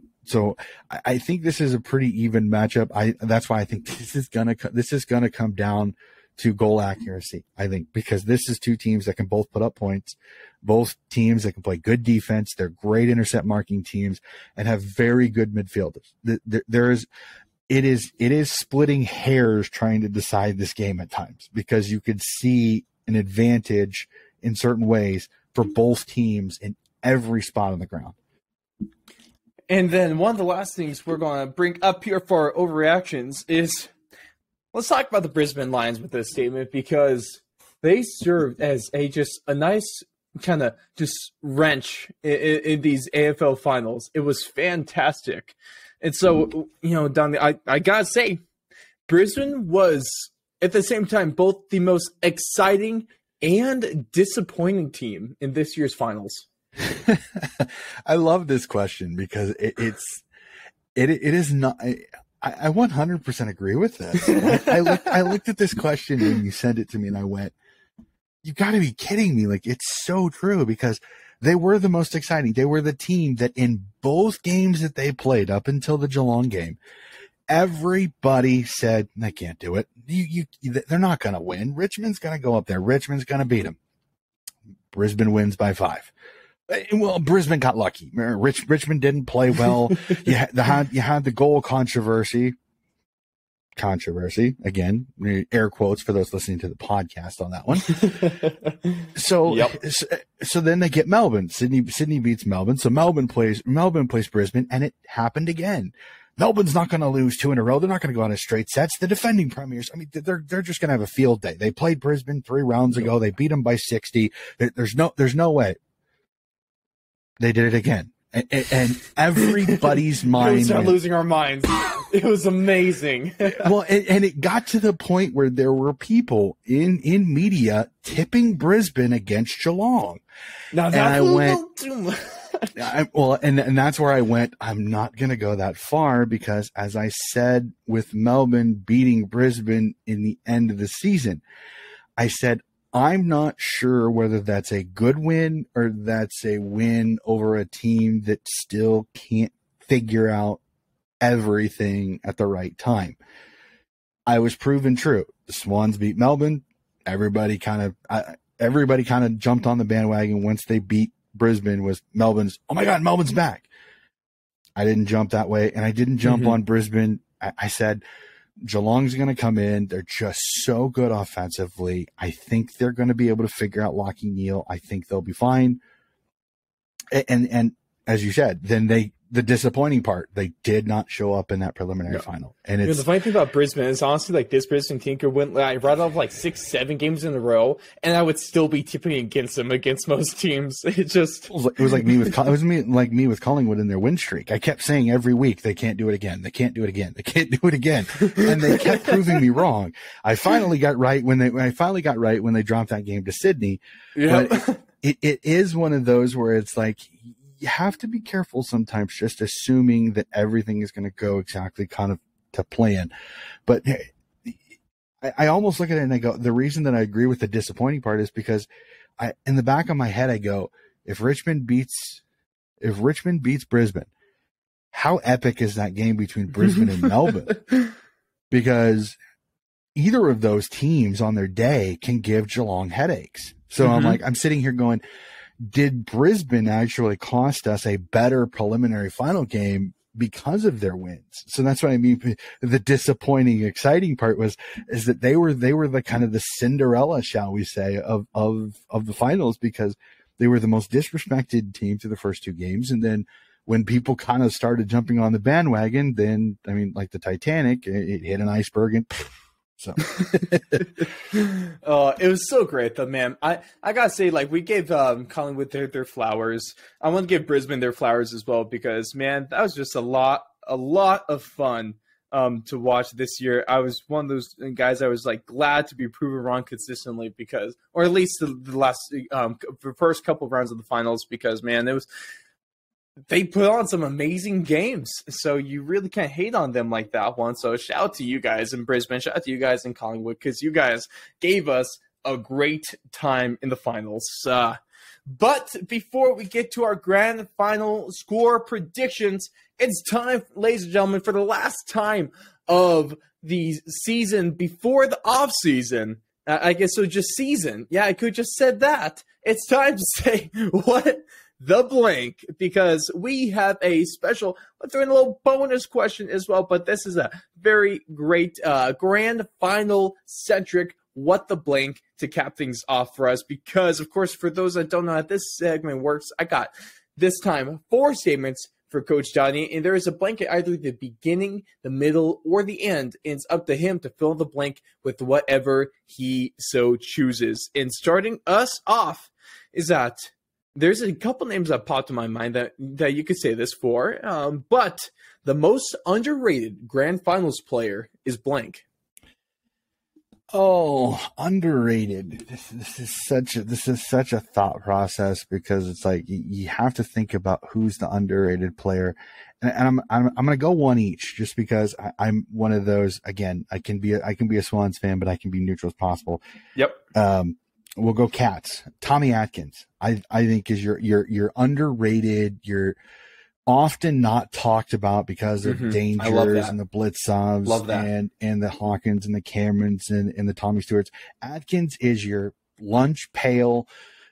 I think this is a pretty even matchup. That's why I think this is going to come down to goal accuracy. I think because this is two teams that can both put up points, both teams that can play good defense. They're great intercept marking teams and have very good midfielders. it is splitting hairs trying to decide this game at times, because you could see an advantage in certain ways for both teams in every spot on the ground. And then one of the last things we're going to bring up here for our overreactions is, let's talk about the Brisbane Lions with this statement, because they served as a nice kind of just wrench in these AFL finals. It was fantastic. And so, Donnie, I got to say, Brisbane was, at the same time, both the most exciting and disappointing team in this year's finals. I love this question because it is not. I 100% agree with this. I looked at this question when you sent it to me, and I went, "You got to be kidding me!" Like, it's so true, because they were the most exciting. They were the team that in both games that they played up until the Geelong game, everybody said they can't do it. They're not going to win. Richmond's going to go up there. Richmond's going to beat them. Brisbane wins by 5. Well, Brisbane got lucky. Richmond didn't play well. You had the goal controversy. Controversy, again, air quotes for those listening to the podcast on that one. So then they get Melbourne. Sydney beats Melbourne. So Melbourne plays Brisbane, and it happened again. Melbourne's not going to lose 2 in a row. They're not going to go on a straight sets. The defending premiers, I mean, they're just going to have a field day. They played Brisbane 3 rounds ago. They beat them by 60. There's no way. They did it again. And everybody's mind. We started losing our minds. It was amazing. Well, and it got to the point where there were people in media tipping Brisbane against Geelong. Now that's too much. And that's where I went, I'm not going to go that far, because as I said with Melbourne beating Brisbane in the end of the season, I said, I'm not sure whether that's a good win or that's a win over a team that still can't figure out everything at the right time. I was proven true. The Swans beat Melbourne. Everybody kind of jumped on the bandwagon once they beat Brisbane. Was Melbourne's, oh my God, Melbourne's back. I didn't jump that way, and I didn't jump on Brisbane. I said, Geelong's going to come in. They're just so good offensively. I think they're going to be able to figure out Lachie Neale. I think they'll be fine. And as you said, then the disappointing part, they did not show up in that preliminary final. And it's the funny thing about Brisbane is, honestly, like, this Brisbane team could win right off like 6-7 games in a row, and I would still be tipping against them against most teams. It was like me with Collingwood in their win streak. I kept saying every week, they can't do it again. They can't do it again. They can't do it again. And they kept proving me wrong. I finally got right when they dropped that game to Sydney. Yeah. But it is one of those where it's like, you have to be careful sometimes just assuming that everything is going to go exactly kind of to plan. But I almost look at it and I go, the reason that I agree with the disappointing part is because in the back of my head, I go, if Richmond beats Brisbane, how epic is that game between Brisbane and Melbourne? Because either of those teams on their day can give Geelong headaches. So I'm sitting here going, did Brisbane actually cost us a better preliminary final game because of their wins? So that's what I mean. The disappointing, exciting part is that they were the kind of the Cinderella, shall we say, of the finals, because they were the most disrespected team through the first 2 games. And then when people kind of started jumping on the bandwagon, then, I mean, like the Titanic, it hit an iceberg and so it was so great though, man. I gotta say, like, we gave Collingwood their flowers. I want to give Brisbane their flowers as well, because, man, that was just a lot of fun to watch this year. I was one of those guys I was like glad to be proven wrong consistently, because, or at least the last the first couple of rounds of the finals, because, man, they put on some amazing games, so you really can't hate on them like that one. So shout out to you guys in Brisbane, shout out to you guys in Collingwood, because you guys gave us a great time in the finals. But before we get to our grand final score predictions, it's time, ladies and gentlemen, for the last time of the season before the off season. I guess so, just season. Yeah, I could just said that. It's time to say what the blank, because we have a special, let's throw in a little bonus question as well, but this is a very great grand final centric what the blank to cap things off for us, because of course, for those that don't know how this segment works, I got this time 4 statements for Coach Donnie, and there is a blank at either the beginning, the middle, or the end, and it's up to him to fill the blank with whatever he so chooses. And starting us off is that there's a couple names that popped in my mind that you could say this for, but the most underrated Grand Finals player is blank. Oh, underrated. This is such a thought process, because it's like you have to think about who's the underrated player, and I'm going to go one each, just because I'm one of those. Again, I can be a Swans fan, but I can be neutral as possible. Yep. We'll go Cats. Tommy Atkins, I think is your underrated. You're often not talked about because of dangers and the Blitzovs and the Hawkins and the Camerons and the Tommy Stewarts. Atkins is your lunch pail,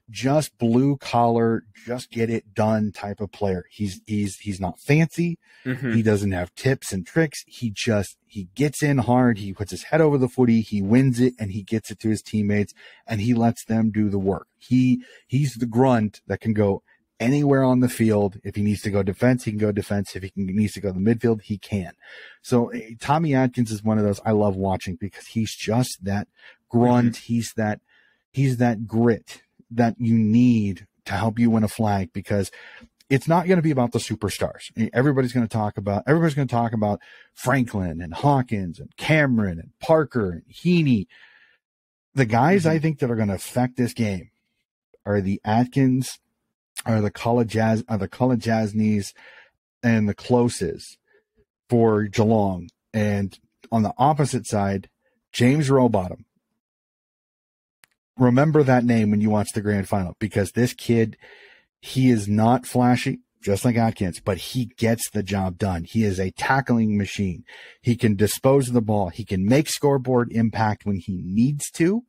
just blue collar, just get it done type of player. He's not fancy. He doesn't have tips and tricks. He gets in hard. He puts his head over the footy. He wins it, and he gets it to his teammates, and he lets them do the work. He's the grunt that can go anywhere on the field. If he needs to go defense, he can go defense. If he needs to go to the midfield, he can. So Tommy Atkins is one of those I love watching, because he's just that grunt. He's that grit that you need to help you win a flag, because it's not going to be about the superstars. Everybody's going to talk about Franklin and Hawkins and Cameron and Parker and Heaney. The guys I think that are going to affect this game are the Atkins, are the Jasneys, and the Closes for Geelong. And on the opposite side, James Rowbottom. Remember that name when you watch the grand final, because this kid, he is not flashy, just like Atkins, but he gets the job done. He is a tackling machine. He can dispose of the ball. He can make scoreboard impact when he needs to,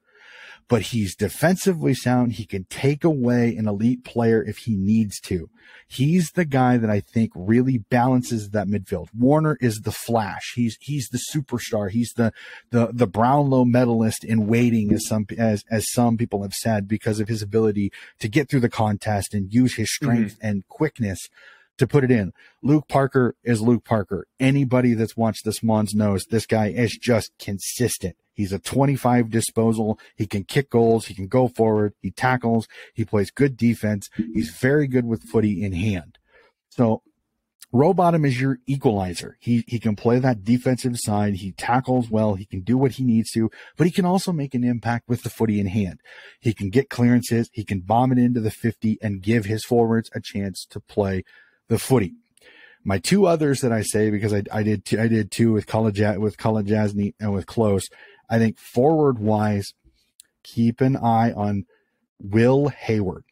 but he's defensively sound. He can take away an elite player if he needs to. He's the guy that I think really balances that midfield. Warner is the flash. He's the superstar. He's the Brownlow medalist in waiting, as some people have said, because of his ability to get through the contest and use his strength and quickness to put it in. Luke Parker is Luke Parker. Anybody that's watched the Swans knows this guy is just consistent. He's a 25 disposal. He can kick goals. He can go forward. He tackles. He plays good defense. He's very good with footy in hand. So Rowbottom is your equalizer. He can play that defensive side. He tackles well. He can do what he needs to, but he can also make an impact with the footy in hand. He can get clearances. He can bomb it into the 50 and give his forwards a chance to play the footy. My two others that I say, because I did two with Jasny and with Close. I think forward wise, keep an eye on Will Hayward.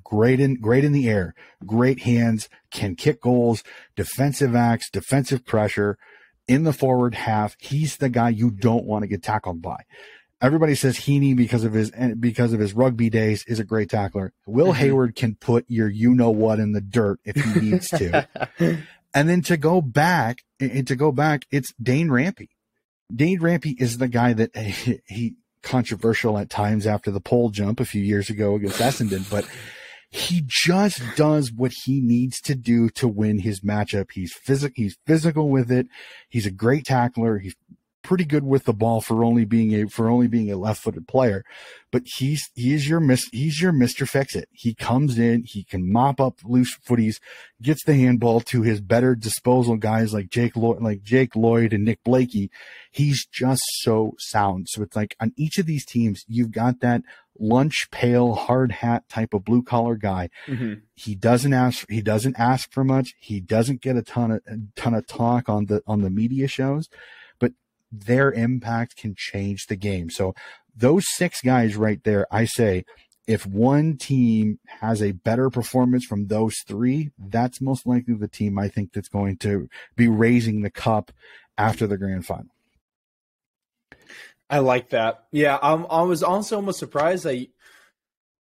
Great in the air, great hands, can kick goals, defensive acts, defensive pressure in the forward half. He's the guy you don't want to get tackled by. Everybody says Heaney, because of his rugby days, is a great tackler. Will Hayward can put your you-know-what in the dirt if he needs to. And then to go back, it's Dane Rampy. Dane Rampy is the guy that he controversial at times after the pole jump a few years ago against Essendon, but he just does what he needs to do to win his matchup. He's physical with it. He's a great tackler. He's pretty good with the ball for only being a left-footed player, but he's your Mr. Fix-It. He comes in, he can mop up loose footies, gets the handball to his better disposal guys like Jake Lloyd and Nick Blakey. He's just so sound. So it's like on each of these teams, you've got that lunch pail, hard hat type of blue collar guy. He doesn't ask for much. He doesn't get a ton of talk on the media shows, but their impact can change the game. So those 6 guys right there, I say, if one team has a better performance from those 3, that's most likely the team I think that's going to be raising the cup after the grand final. I like that. Yeah, I was also almost surprised that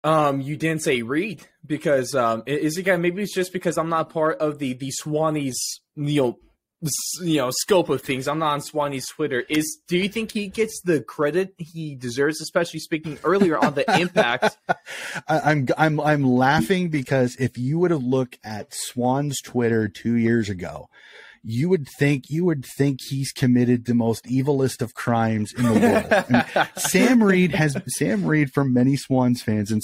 You didn't say Reed because is it again? Maybe it's just because I'm not part of the Swanee's scope of things. I'm not on Swanee's Twitter. Do you think he gets the credit he deserves, especially speaking earlier on the impact? I'm laughing because if you would have looked at Swan's Twitter 2 years ago, you would think he's committed the most evilest of crimes in the world. I mean, Sam Reed from many Swans fans and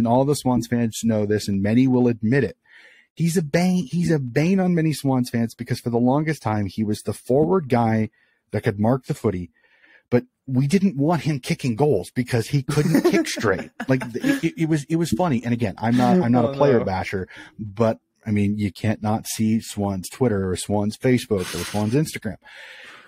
all the Swans fans know this, and many will admit it. He's a bane on many Swans fans because for the longest time he was the forward guy that could mark the footy, but we didn't want him kicking goals because he couldn't kick straight. Like it was funny. And again, I'm not a player basher, but I mean, you can't not see Swan's Twitter or Swan's Facebook or Swan's Instagram.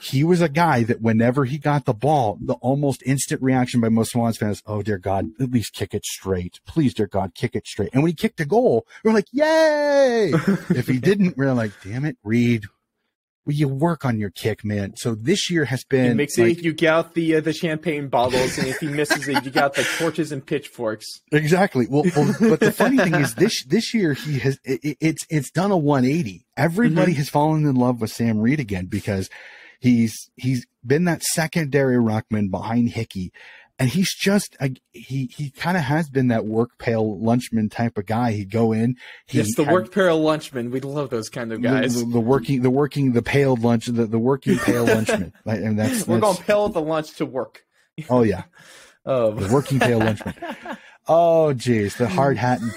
He was a guy that whenever he got the ball, the almost instant reaction by most Swans fans, oh, dear God, at least kick it straight. Please, dear God, kick it straight. And when he kicked a goal, we're like, yay! If he didn't, we're like, damn it, Reed. Will you work on your kick, man? So this year has been. It makes it, you get out the champagne bottles, and if he misses it, you got the torches and pitchforks. Exactly. Well, but the funny thing is, this year he has it's done a 180. Everybody has fallen in love with Sam Reed again because he's been that secondary ruckman behind Hickey. And he's just he kind of has been that work pail lunchman type of guy. He'd go in. Work pail lunchman. We love those kind of guys. The working pail lunch. The working pail lunchman. And we're going pail the lunch to work. Oh yeah. The working pail lunchman. Oh geez, the hard hat and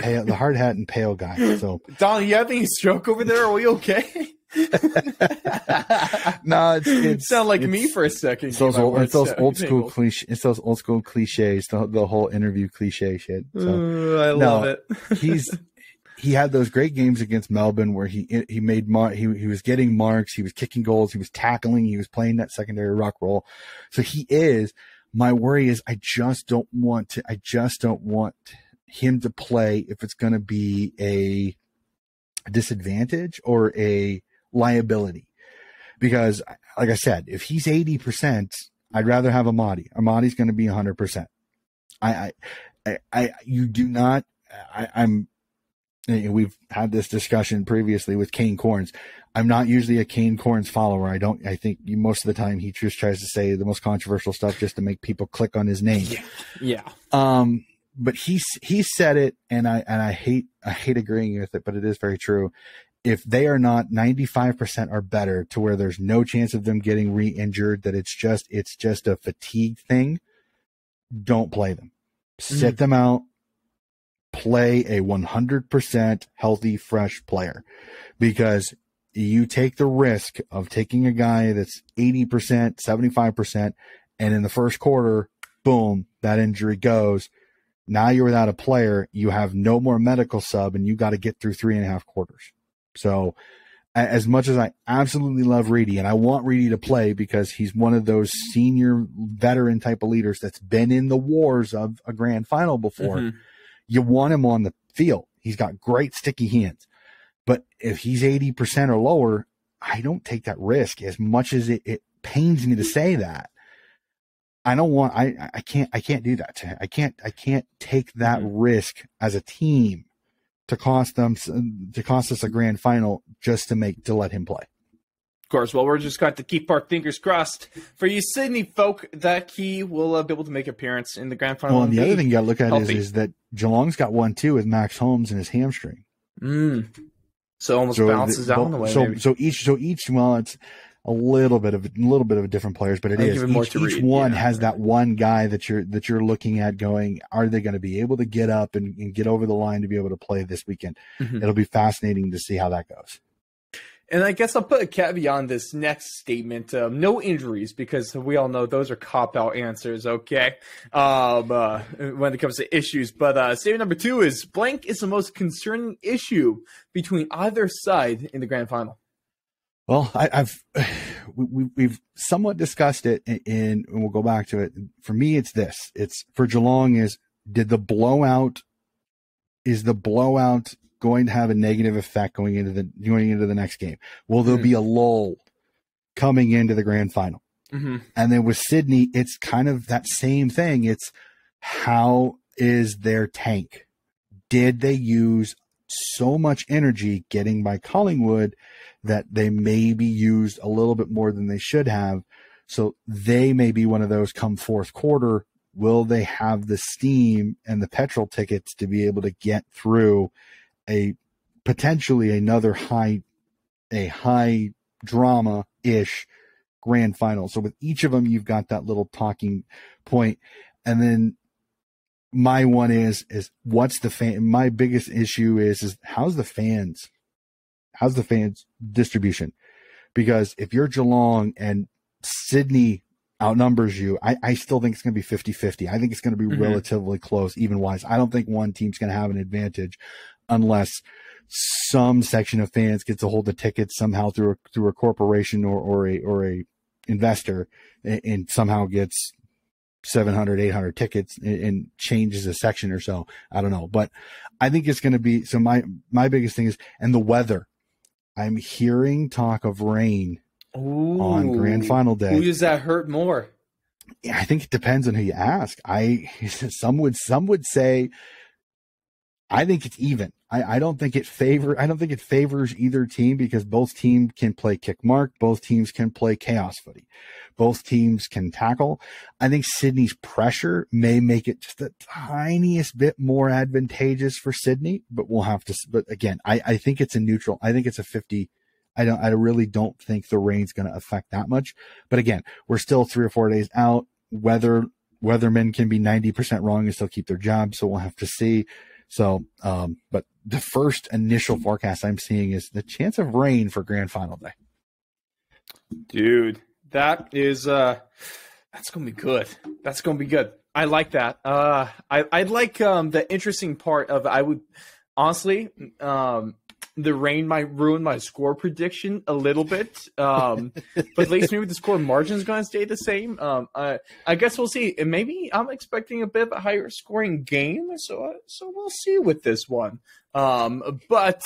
pail guy. So Don, you having a stroke over there? Are we okay? No, it sound like me for a second. It's those old school cliches. It's those old school cliches. The whole interview cliche shit. So, I love it. He had those great games against Melbourne where he was getting marks, he was kicking goals, he was tackling, he was playing that secondary ruck role. So he is. My worry is I just don't want him to play if it's going to be a disadvantage or a liability, because like I said, if he's 80%, I'd rather have Amadi. Amadi's going to be 100%. We've had this discussion previously with Kane Corns. I'm not usually a Kane Corns follower. I think most of the time he just tries to say the most controversial stuff just to make people click on his name. Yeah. But he said it, and I hate agreeing with it, but it is very true. If they are not 95% or better to where there's no chance of them getting re-injured, that it's just a fatigue thing, don't play them. Sit them out. Play a 100% healthy, fresh player, because you take the risk of taking a guy that's 80%, 75%, and in the first quarter, boom, that injury goes. Now you're without a player. You have no more medical sub, and you got to get through 3.5 quarters. So as much as I absolutely love Reedy, and I want Reedy to play because he's one of those senior veteran type of leaders that's been in the wars of a grand final before, you want him on the field. He's got great sticky hands. But if he's 80% or lower, I don't take that risk. As much as it pains me to say that, I can't do that to him. I can't take that risk as a team to cost us a grand final just to let him play. Of course. Well, we're just going to keep our fingers crossed for you Sydney folk that he will be able to make an appearance in the grand final. Well, and the other thing you got to look at is that Geelong's got one too with Max Holmes and his hamstring. So it almost balances out in the way. So each well, it's a little bit of a different players, but each one has that one guy that you're looking at going, are they going to be able to get up and get over the line to be able to play this weekend? It'll be fascinating to see how that goes. And I guess I'll put a caveat on this next statement. No injuries, because we all know those are cop-out answers, okay, when it comes to issues. But statement number 2 is blank is the most concerning issue between either side in the grand final. Well, we've somewhat discussed it, and we'll go back to it. For me, it's this. It's for Geelong is the blowout going to have a negative effect going into the next game? Will there be a lull coming into the grand final? And then with Sydney, it's kind of that same thing. It's how is their tank? Did they use so much energy getting by Collingwood that they maybe used a little bit more than they should have? So they may be one of those come fourth quarter. Will they have the steam and the petrol tickets to be able to get through a potentially another high drama-ish grand final? So with each of them, you've got that little talking point. And then my one is what's the fan? My biggest issue is how's the fans distribution? Because if you're Geelong and Sydney outnumbers you, I still think it's going to be 50-50. I think it's going to be relatively close, even wise. I don't think one team's going to have an advantage unless some section of fans gets a hold of tickets somehow through a corporation or a investor and somehow gets 700, 800 tickets and changes a section or so. I don't know, but I think it's going to be, so my biggest thing is, and the weather. I'm hearing talk of rain on grand final day. Who does that hurt more? I think it depends on who you ask. Some would say, I think it's even. I don't think it favors either team because both teams can play kick mark. Both teams can play chaos footy. Both teams can tackle. I think Sydney's pressure may make it just the tiniest bit more advantageous for Sydney, but we'll have to, but again, I think it's a neutral. I think it's a 50. I really don't think the rain's going to affect that much, but again, we're still 3 or 4 days out. Weathermen can be 90% wrong and still keep their job. So we'll have to see. So, but the first initial forecast I'm seeing is the chance of rain for grand final day. Dude, that is, that's going to be good. That's going to be good. I like that. I like, the interesting part of, I would honestly, the rain might ruin my score prediction a little bit, but at least maybe the score margin is going to stay the same. I guess we'll see. And maybe I'm expecting a bit of a higher scoring game, so we'll see with this one. But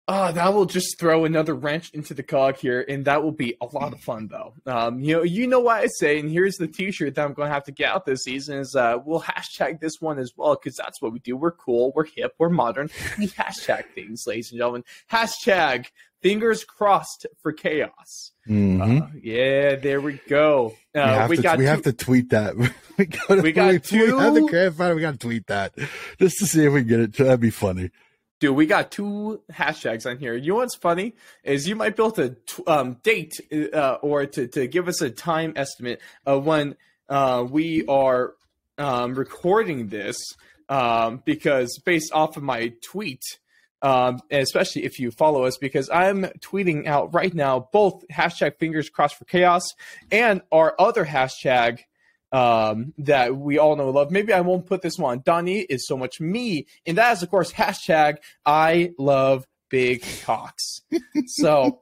that will just throw another wrench into the cog here, and that will be a lot of fun, though. You know what I say, and here's the T-shirt that I'm going to have to get out this season is we'll hashtag this one as well, because that's what we do. We're cool, we're hip, we're modern. We hashtag things, ladies and gentlemen. Hashtag fingers crossed for chaos. Yeah, there we go. We have to tweet that. We have the grand final. We got to tweet that just to see if we get it. That'd be funny. Dude, we got 2 hashtags on here. You know what's funny is you might be able to date or to give us a time estimate of when we are recording this because based off of my tweet, especially if you follow us, because I'm tweeting out right now both hashtag fingers crossed for chaos and our other hashtag that we all know and love. Maybe I won't put this one. Donnie is so much me. And that is, of course, hashtag I love big cocks. So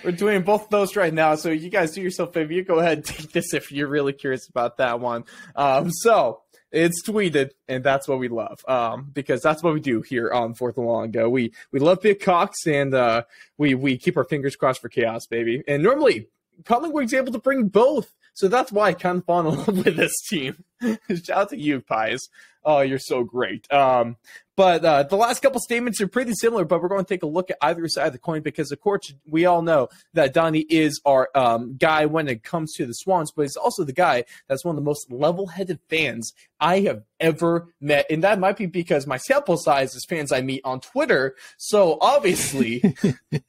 we're doing both of those right now. So you guys do yourself a favor. You go ahead and take this if you're really curious about that one. So it's tweeted, and that's what we love because that's what we do here on Fourth and Long. We love big cocks, and we keep our fingers crossed for chaos, baby. And normally, Collingwood's able to bring both. So that's why I kind of fall in love with this team. Shout out to you, Pies. Oh, you're so great. But the last couple statements are pretty similar, but we're going to take a look at either side of the coin because, of course, we all know that Donnie is our guy when it comes to the Swans, but he's also the guy that's one of the most level-headed fans I have ever met. And that might be because my sample size is fans I meet on Twitter. So obviously,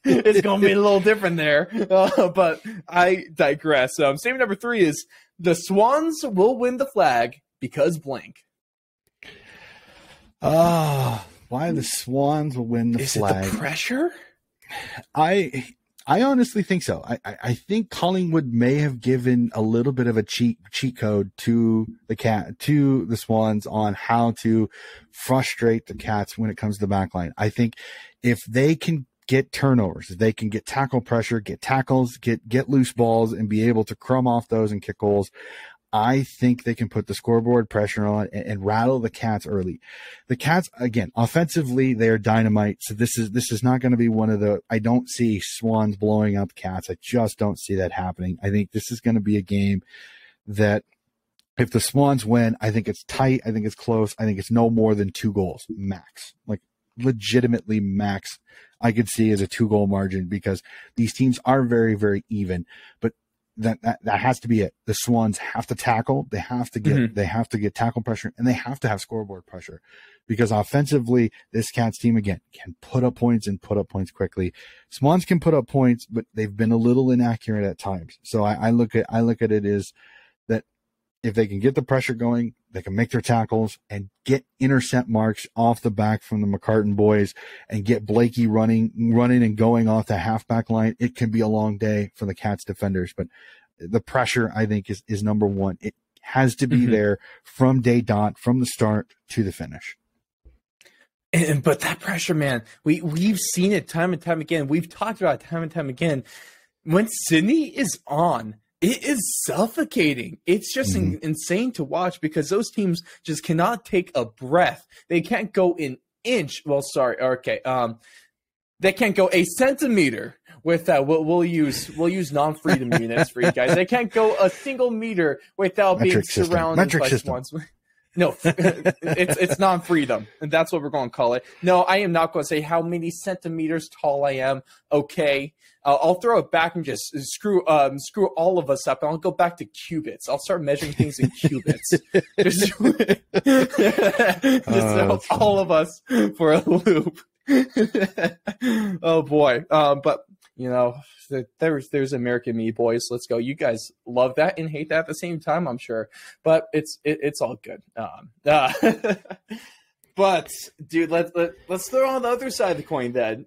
it's going to be a little different there. But I digress. Statement number 3 is the Swans will win the flag because blank. Why the Swans will win the flag? Is it the pressure? I honestly think so. I think Collingwood may have given a little bit of a cheat code to the Swans on how to frustrate the Cats when it comes to the back line. I think if they can get turnovers, if they can get tackle pressure, get tackles, get loose balls, and be able to crumb off those and kick goals, I think they can put the scoreboard pressure on and rattle the Cats early. The Cats, again, offensively, they're dynamite. So this is not going to be one of the, I don't see Swans blowing up Cats. I just don't see that happening. I think this is going to be a game that If the Swans win, I think it's tight. I think it's close. I think it's no more than 2 goals max, like legitimately max. I could see as a 2-goal margin because these teams are very, very even, but that has to be it. The Swans have to tackle. They have to get tackle pressure, and they have to have scoreboard pressure because offensively, this Cats team again can put up points and put up points quickly. Swans can put up points, but they've been a little inaccurate at times. So I look at it as that if they can get the pressure going, they can make their tackles and get intercept marks off the back from the McCartan boys and get Blakey running and going off the halfback line. It can be a long day for the Cats defenders, but the pressure, I think, is number one. It has to be there from day dot, from the start to the finish. But that pressure, man, we've seen it time and time again. We've talked about it time and time again. When Sydney is on, it is suffocating. It's just insane to watch because those teams just cannot take a breath. They can't go an inch. Well, sorry. Okay. They can't go a centimeter with that. We'll use non-freedom units for you guys. They can't go a single meter without being surrounded by Swans. No, it's non-freedom, and that's what we're going to call it. No, I am not going to say how many centimeters tall I am. Okay, I'll throw it back and just screw all of us up, and I'll go back to cubits. I'll start measuring things in cubits. just throw all of us for a loop. Oh boy, but you know, there's American Me, boys. Let's go. You guys love that and hate that at the same time, I'm sure. But it's all good. But dude, let's throw on the other side of the coin then.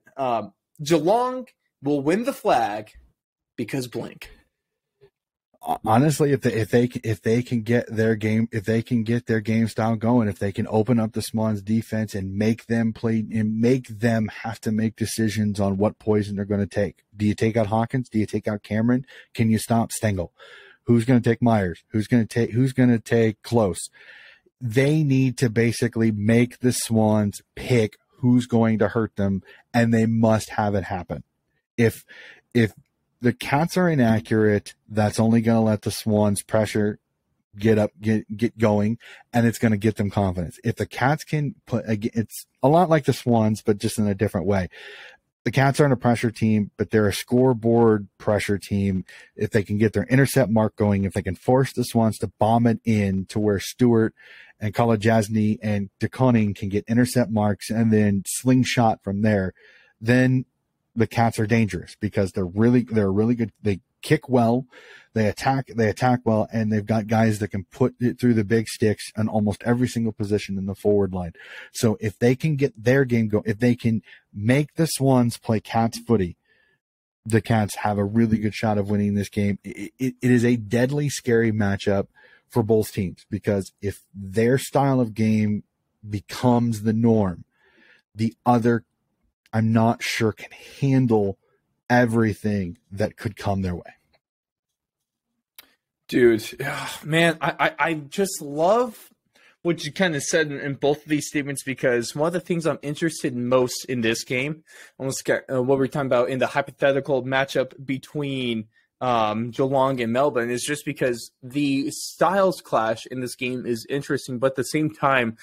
Geelong will win the flag because blank. Honestly, if they can get their game style going, if they can open up the Swans defense and make them play and make them have to make decisions on what poison they're going to take. Do you take out Hawkins? Do you take out Cameron? Can you stop Stengel? Who's going to take Myers? Who's going to take Close? They need to basically make the Swans pick who's going to hurt them, and they must have it happen. If the Cats are inaccurate, that's only going to let the Swans pressure get going, and it's going to get them confidence. If the Cats can it's a lot like the Swans, but just in a different way. The Cats aren't a pressure team, but they're a scoreboard pressure team. If they can get their intercept mark going, if they can force the Swans to bomb it in to where Stewart and Kolodjasny and DeConning can get intercept marks and then slingshot from there, then the Cats are dangerous because they're really good. They kick well, they attack well, and they've got guys that can put it through the big sticks on almost every single position in the forward line. So if they can get their game going, if they can make the Swans play Cats footy, the Cats have a really good shot of winning this game. It is a deadly scary matchup for both teams because if their style of game becomes the norm, the other, I'm not sure, can handle everything that could come their way. Dude, man, I just love what you kind of said in both of these statements because one of the things I'm interested in most in this game, almost what we're talking about in the hypothetical matchup between Geelong and Melbourne, is just because the styles clash in this game is interesting, but at the same time,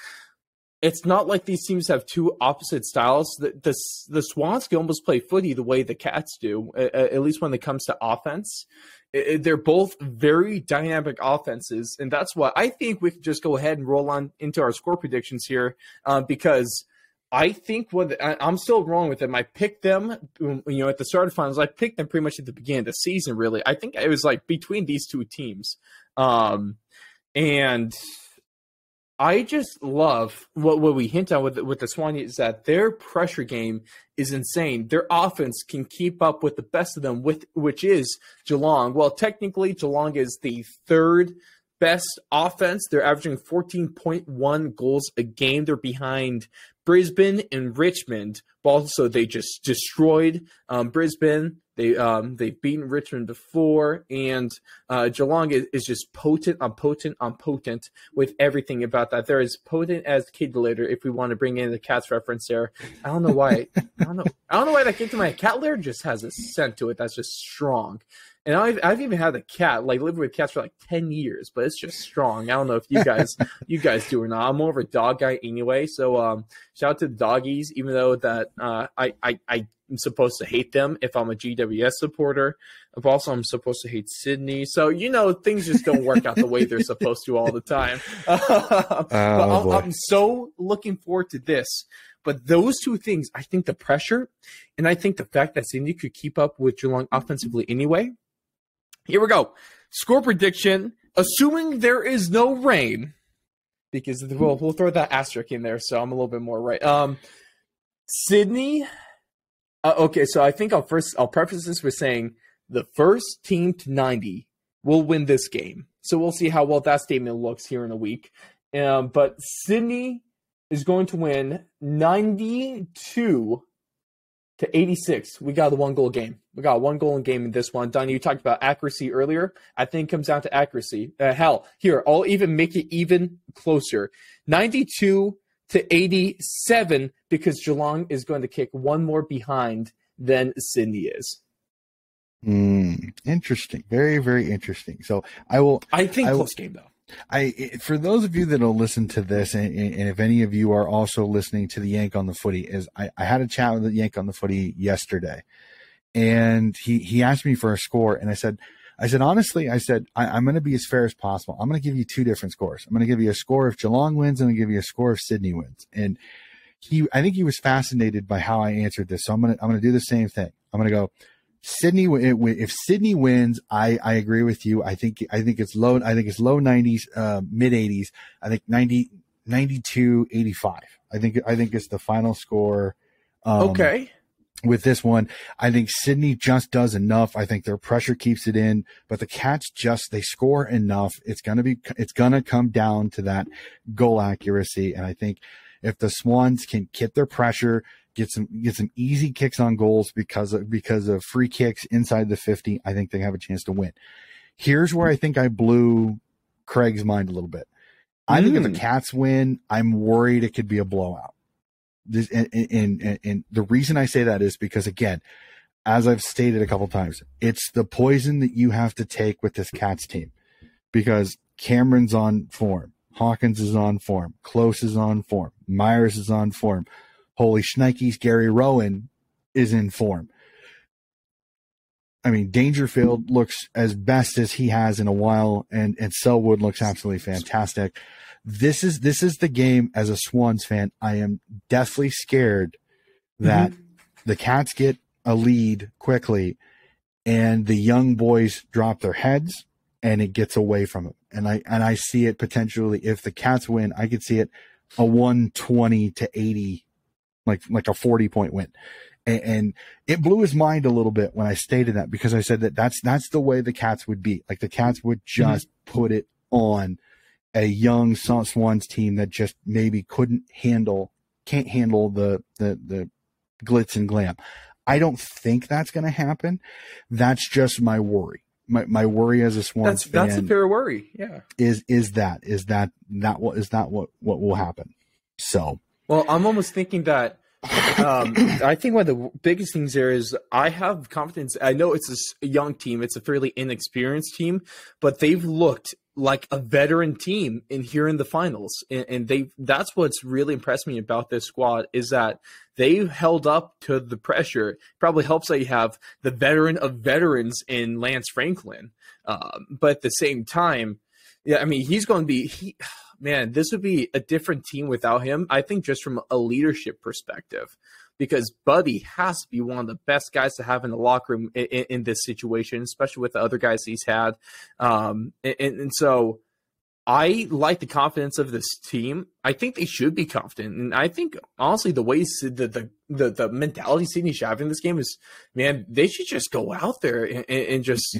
it's not like these teams have two opposite styles. The Swans can almost play footy the way the Cats do, at least when it comes to offense. They're both very dynamic offenses, and that's why I think we could just go ahead and roll on into our score predictions here because I think I'm still wrong with them. I picked them, at the start of the finals. I picked them pretty much at the beginning of the season, really. I think it was like between these two teams. And I just love what we hint on with the Swan is that their pressure game is insane. Their offense can keep up with the best of them, which is Geelong. Well, technically, Geelong is the third best offense. They're averaging 14.1 goals a game. They're behind Brisbane and Richmond. But also, they just destroyed Brisbane. They've beaten Richmond before, and Geelong is just potent on potent with everything about that. They're as potent as Kid Litter, if we want to bring in the Cats reference there. I don't know why. I don't know why that came to my Cat Litter just has a scent to it that's just strong. And I've even had a cat, like lived with cats for like 10 years, but it's just strong. I don't know if you guys do or not. I'm more of a dog guy anyway. So shout out to the doggies, even though that I'm supposed to hate them if I'm a GWS supporter. But also I'm supposed to hate Sydney. So, things just don't work out the way they're supposed to all the time. But I'm so looking forward to this. But those two things, I think the pressure and I think the fact that Sydney could keep up with Geelong offensively anyway. Here we go. Score prediction, assuming there is no rain, because we'll throw that asterisk in there, so I'm a little bit more right. Sydney. Okay, so I think I'll preface this with saying the first team to 90 will win this game. So we'll see how well that statement looks here in a week. But Sydney is going to win 92 to 86. We got a one-goal game. We got a one-goal game in this one. Donnie, you talked about accuracy earlier. I think it comes down to accuracy. Hell, here, I'll even make it even closer. 92 to 87 because Geelong is going to kick one more behind than Sydney is. Interesting. Very, very interesting. So I think close game, though. For those of you that will listen to this, and if any of you are also listening to the Yank on the Footy, I had a chat with the Yank on the Footy yesterday, and he asked me for a score, and I said honestly, I'm going to be as fair as possible. I'm going to give you two different scores. I'm going to give you a score if Geelong wins, and I'm going to give you a score if Sydney wins. And I think he was fascinated by how I answered this, so I'm going to do the same thing. I'm going to go. Sydney, if Sydney wins, I agree with you. I think it's low. I think it's low 90s, mid 80s. I think 92, 85. I think it's the final score. Okay. With this one, I think Sydney just does enough. I think their pressure keeps it in, but the Cats they score enough. It's gonna come down to that goal accuracy. And I think if the Swans can get their pressure, get some easy kicks on goals because of free kicks inside the 50, I think they have a chance to win. Here's where I think I blew Craig's mind a little bit. I think if the Cats win, I'm worried it could be a blowout. And the reason I say that is because, again, as I've stated a couple times, it's the poison that you have to take with this Cats team, because Cameron's on form, Hawkins is on form, Close is on form, Myers is on form. Holy shnikes, Gary Rowan is in form. I mean, Dangerfield looks as best as he has in a while, and Selwood looks absolutely fantastic. This is the game. As a Swans fan, I am deathly scared that the Cats get a lead quickly and the young boys drop their heads and it gets away from them. And I see it potentially, if the Cats win, I could see it a 120 to 80, like a 40-point win. And it blew his mind a little bit when I stated that, because I said that's the way the Cats would be. Like, the Cats would just put it on a young Swans team that just maybe can't handle the glitz and glam. I don't think that's going to happen. That's just my worry. My worry as a Swans fan. That's a fair worry. Yeah. Is that what will happen? So. Well, I'm almost thinking that. I think one of the biggest things there is I have confidence. I know it's a young team. It's a fairly inexperienced team, but they've looked like a veteran team here in the finals. And that's what's really impressed me about this squad, is that they've held up to the pressure. It probably helps that you have the veteran of veterans in Lance Franklin. But at the same time, yeah, I mean, he's going to be man, this would be a different team without him, I think, just from a leadership perspective, because Buddy has to be one of the best guys to have in the locker room in this situation, especially with the other guys he's had. And so I like the confidence of this team. I think they should be confident. And I think, honestly, the way the mentality Sydney should have in this game is, man, they should just go out there and just,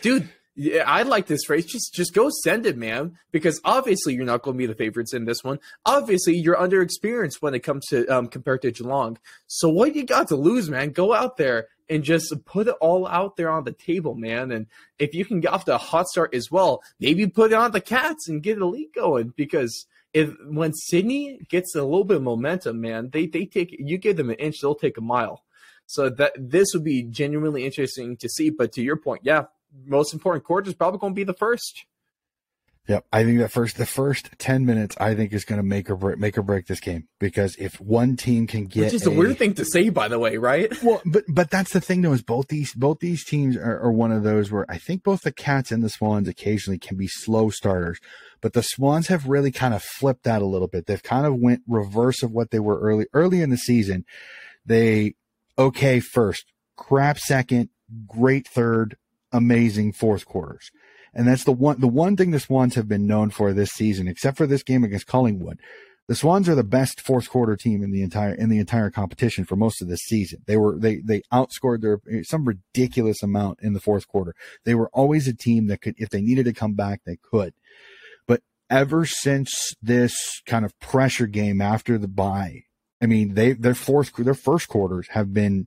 dude, yeah, I like this phrase. Just go send it, man. Because obviously you're not going to be the favorites in this one. Obviously you're underexperienced when it comes to compared to Geelong. So what you got to lose, man? Go out there and just put it all out there on the table, man. And if you can get off to a hot start as well, maybe put it on the Cats and get the league going. Because when Sydney gets a little bit of momentum, man, they take, you give them an inch, they'll take a mile. So that this would be genuinely interesting to see. But to your point, yeah, most important quarter is probably going to be the first. Yep, I think the first 10 minutes, I think, is going to make or break this game, because if one team can get, which is a weird thing to say, by the way, right? Well, but that's the thing though, is both these teams are one of those where I think both the Cats and the Swans occasionally can be slow starters, but the Swans have really kind of flipped that a little bit. They've kind of went reverse of what they were early in the season. They okay first, crap second, great third, amazing fourth quarters. And that's the one thing the Swans have been known for this season, except for this game against Collingwood. The Swans are the best fourth quarter team in the entire competition for most of this season. They outscored some ridiculous amount in the fourth quarter. They were always a team that could, if they needed to come back, they could. But ever since this kind of pressure game after the bye, I mean, their first quarters have been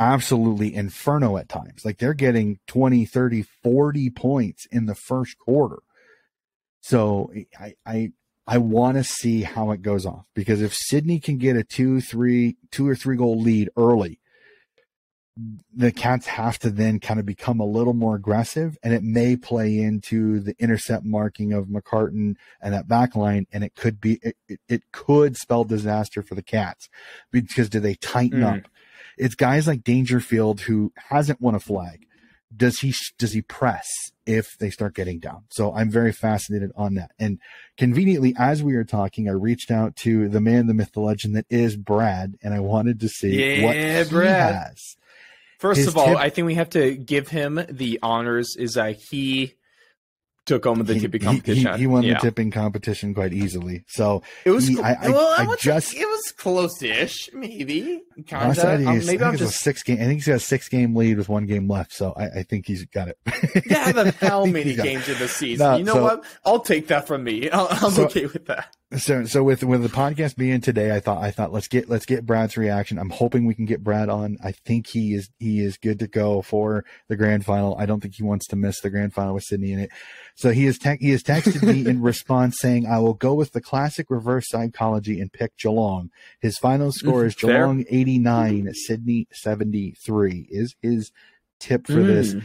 absolutely inferno at times. Like, they're getting 20, 30, 40 points in the first quarter. So I want to see how it goes off, because if Sydney can get a 2 or 3 goal lead early, the Cats have to then kind of become a little more aggressive, and it may play into the intercept marking of McCartan and that back line, and it could spell disaster for the Cats, because do they tighten up? It's guys like Dangerfield, who hasn't won a flag. Does he press if they start getting down? So I'm very fascinated on that. And conveniently, as we were talking, I reached out to the man, the myth, the legend that is Brad, and I wanted to see what he has. First of all, I think we have to give him the honors. Is that he took home the tipping competition? He won the tipping competition quite easily. So it was. It was close-ish, maybe. Kinda. I think he's got a 6-game lead with 1 game left. So I think he's got it. Yeah, how many games in the season? What? I'll take that from me. I'm okay with that. So with the podcast being today, I thought let's get Brad's reaction. I'm hoping we can get Brad on. I think he is good to go for the grand final. I don't think he wants to miss the grand final with Sydney in it. So he has texted me in response saying, I will go with the classic reverse psychology and pick Geelong. His final score is Geelong 89, Sydney 73 is his tip for this.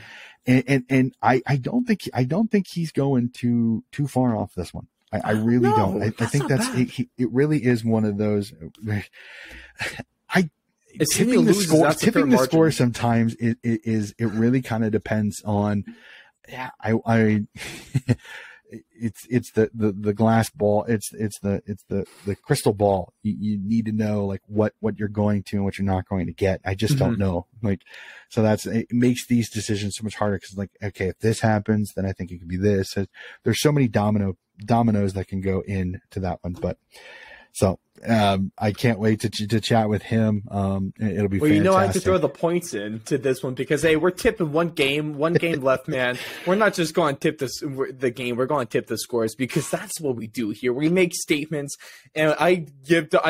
And I don't think he's going too far off this one. I really don't. I think it really is one of those. Tipping the score sometimes it really kind of depends on. Yeah, it's the glass ball. It's the crystal ball. You need to know like what you're going to and what you're not going to get. I just don't know. So it makes these decisions so much harder, because like, okay, if this happens, then I think it could be this. There's so many dominoes that can go into that one. But so I can't wait to chat with him. It'll be fantastic. I have to throw the points into this one, because hey, we're tipping one game left, man. We're not just going to tip the game. We're going to tip the scores, because that's what we do here. We make statements, and I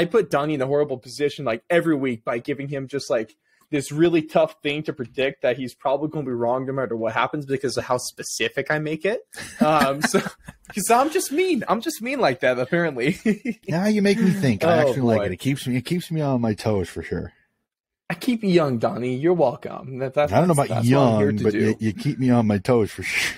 put Donnie in a horrible position like every week by giving him just like this really tough thing to predict that he's probably going to be wrong no matter what happens, because of how specific I make it. Because I'm just mean. I'm just mean like that, apparently. Yeah, you make me think. I actually like it. It keeps me on my toes for sure. I keep you young, Donnie. You're welcome. I don't know about young, but you keep me on my toes for sure.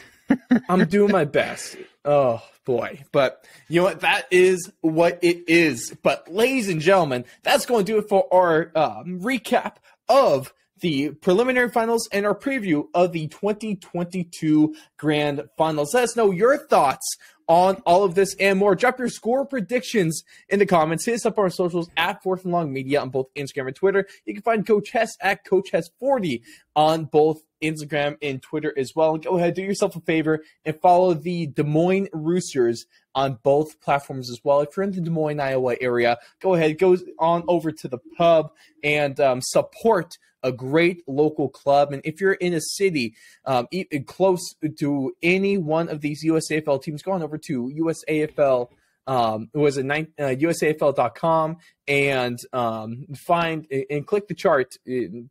I'm doing my best. Oh, boy. But you know what? That is what it is. But ladies and gentlemen, that's going to do it for our recap of the preliminary finals and our preview of the 2022 grand finals. Let us know your thoughts on all of this and more. Drop your score predictions in the comments. Hit us up on our socials at Fourth and Long Media on both Instagram and Twitter. You can find Coach Hess at Coach Hess40 on both Instagram and Twitter as well. And go ahead, do yourself a favor and follow the Des Moines Roosters on both platforms as well. If you're in the Des Moines, Iowa area, go ahead, go on over to the pub and support a great local club. And if you're in a city close to any one of these USAFL teams, go on over to USAFL. USAFL.com and find and click the chart to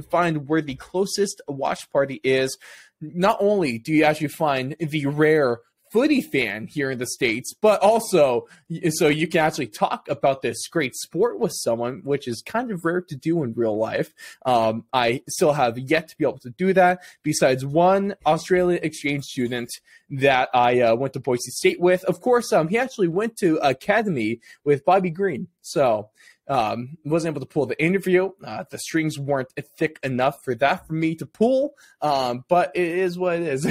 find where the closest watch party is. Not only do you actually find the rare footy fan here in the States, but also so you can actually talk about this great sport with someone, which is kind of rare to do in real life. I still have yet to be able to do that, besides one Australian exchange student that I went to Boise State with. Of course, he actually went to academy with Bobby Green, so wasn't able to pull the interview. The strings weren't thick enough for that for me to pull, but it is what it is.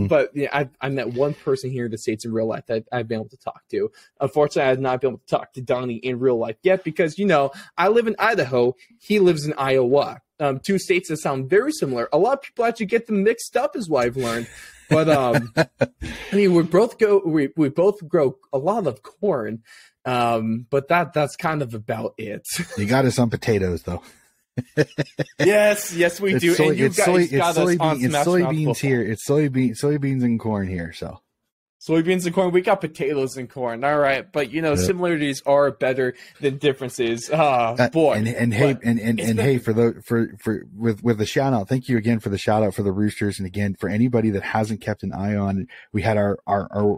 But yeah, I met one person here in the States in real life that I've been able to talk to. Unfortunately, I have not been able to talk to Donnie in real life yet because, I live in Idaho. He lives in Iowa. Two states that sound very similar. A lot of people actually get them mixed up, is what I've learned. But we both grow a lot of corn. But that's kind of about it. You got us on potatoes, though. yes, we do. And you guys got us on soybeans here. It's soybeans and corn here. So soybeans and corn. We got potatoes and corn. All right, but similarities are better than differences. Boy. Hey, for the shout out. Thank you again for the shout out for the Roosters, and again for anybody that hasn't kept an eye on. We had our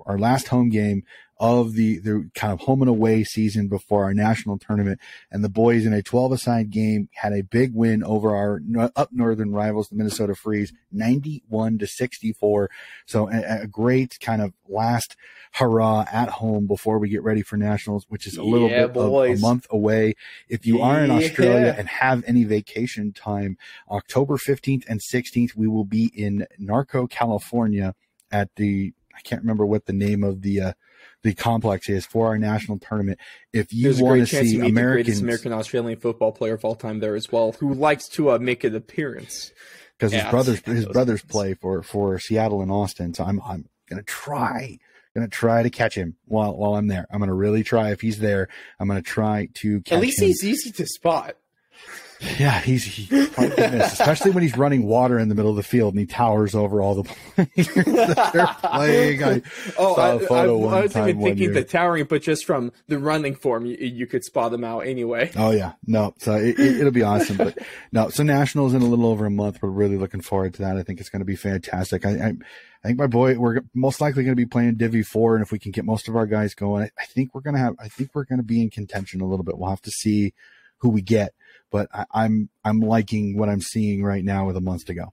last home game of the kind of home and away season before our national tournament, and the boys in a 12-a-side game had a big win over our up northern rivals, the Minnesota Freeze, 91-64. So a great kind of last hurrah at home before we get ready for nationals, which is a little bit of a month away. If you are in Australia and have any vacation time, October 15th and 16th, we will be in Narco, California at I can't remember what the name of the complex is for our national tournament. If you want to see the greatest American Australian football player of all time there as well, who likes to make an appearance, because his brothers play for Seattle and Austin. So I'm gonna try to catch him while I'm there. I'm gonna really try. If he's there, I'm gonna try to catch him. At least he's easy to spot. Yeah, he probably can miss, especially when he's running water in the middle of the field and he towers over all the players that they're playing. I was even thinking the towering, but just from the running form, you could spot him out anyway. Oh yeah, no, so it'll be awesome. But no, so nationals in a little over a month. We're really looking forward to that. I think it's going to be fantastic. I think my boy, we're most likely going to be playing Divi 4, and if we can get most of our guys going, I think we're going to be in contention a little bit. We'll have to see who we get. But I'm liking what I'm seeing right now with a month to go.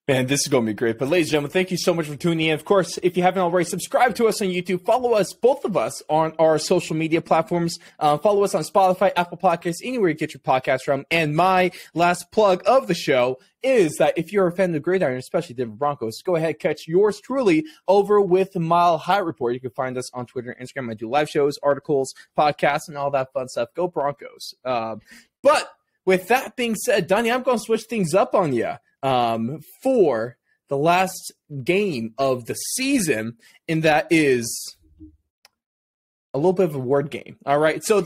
Man, this is going to be great. But ladies and gentlemen, thank you so much for tuning in. Of course, if you haven't already, subscribe to us on YouTube. Follow us, both of us, on our social media platforms. Follow us on Spotify, Apple Podcasts, anywhere you get your podcast from. And my last plug of the show is that if you're a fan of the Gridiron, especially Denver Broncos, go ahead, catch yours truly over with the Mile High Report. You can find us on Twitter and Instagram. I do live shows, articles, podcasts, and all that fun stuff. Go Broncos. But with that being said, Donnie, I'm going to switch things up on you for the last game of the season, and that is a little bit of a word game. All right, so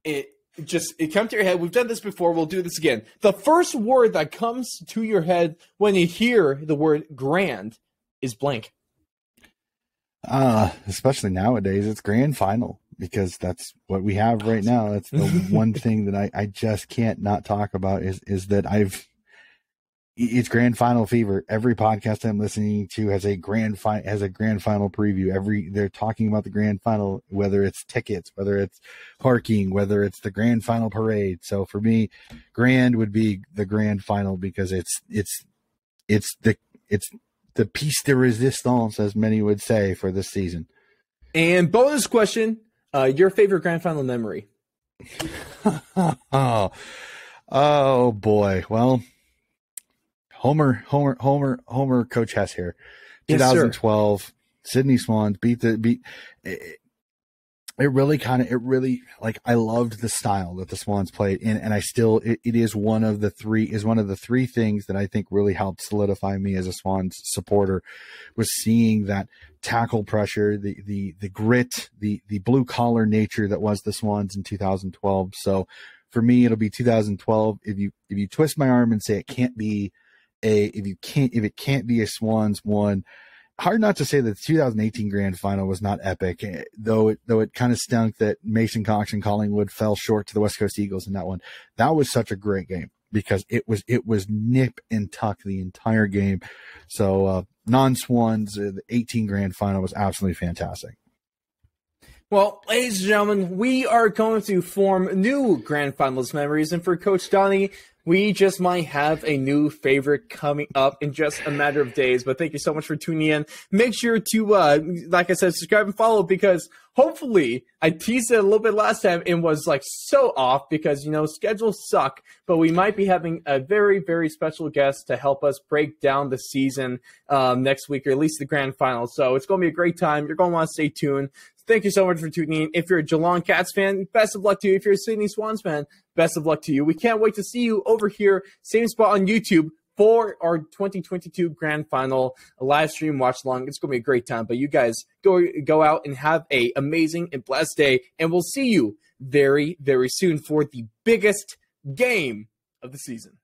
it comes to your head. We've done this before. We'll do this again. The first word that comes to your head when you hear the word grand is blank. Especially nowadays, it's grand final, because that's what we have right now. That's the one thing that I just can't not talk about is that it's grand final fever. Every podcast I'm listening to has a grand final preview. They're talking about the grand final, whether it's tickets, whether it's parking, whether it's the grand final parade. So for me, grand would be the grand final, because it's the piece de resistance, as many would say, for this season. And bonus question, your favorite grand final memory? Oh boy. Well, Homer, Coach Hess here. 2012, yes, Sydney Swans beat. It really, like, I loved the style that the Swans played, and I still, it is one of the three things that I think really helped solidify me as a Swans supporter, was seeing that tackle pressure, the grit, the blue collar nature that was the Swans in 2012. So for me, it'll be 2012. If you twist my arm and say it can't be if it can't be a Swans one, hard not to say that the 2018 grand final was not epic, though it kind of stunk that Mason Cox and Collingwood fell short to the West Coast Eagles in that one. That was such a great game, because it was nip and tuck the entire game. So non-Swans, the 18 grand final was absolutely fantastic. Well, ladies and gentlemen, we are going to form new Grand Finals memories, and for Coach Donnie, we just might have a new favorite coming up in just a matter of days. But thank you so much for tuning in. Make sure to, like I said, subscribe and follow, because hopefully I teased it a little bit last time and was like so off because, schedules suck. But we might be having a very, very special guest to help us break down the season next week, or at least the Grand Finals. So it's going to be a great time. You're going to want to stay tuned. Thank you so much for tuning in. If you're a Geelong Cats fan, best of luck to you. If you're a Sydney Swans fan, best of luck to you. We can't wait to see you over here, same spot on YouTube, for our 2022 Grand Final live stream watch along. It's going to be a great time. But you guys go out and have an amazing and blessed day, and we'll see you very, very soon for the biggest game of the season.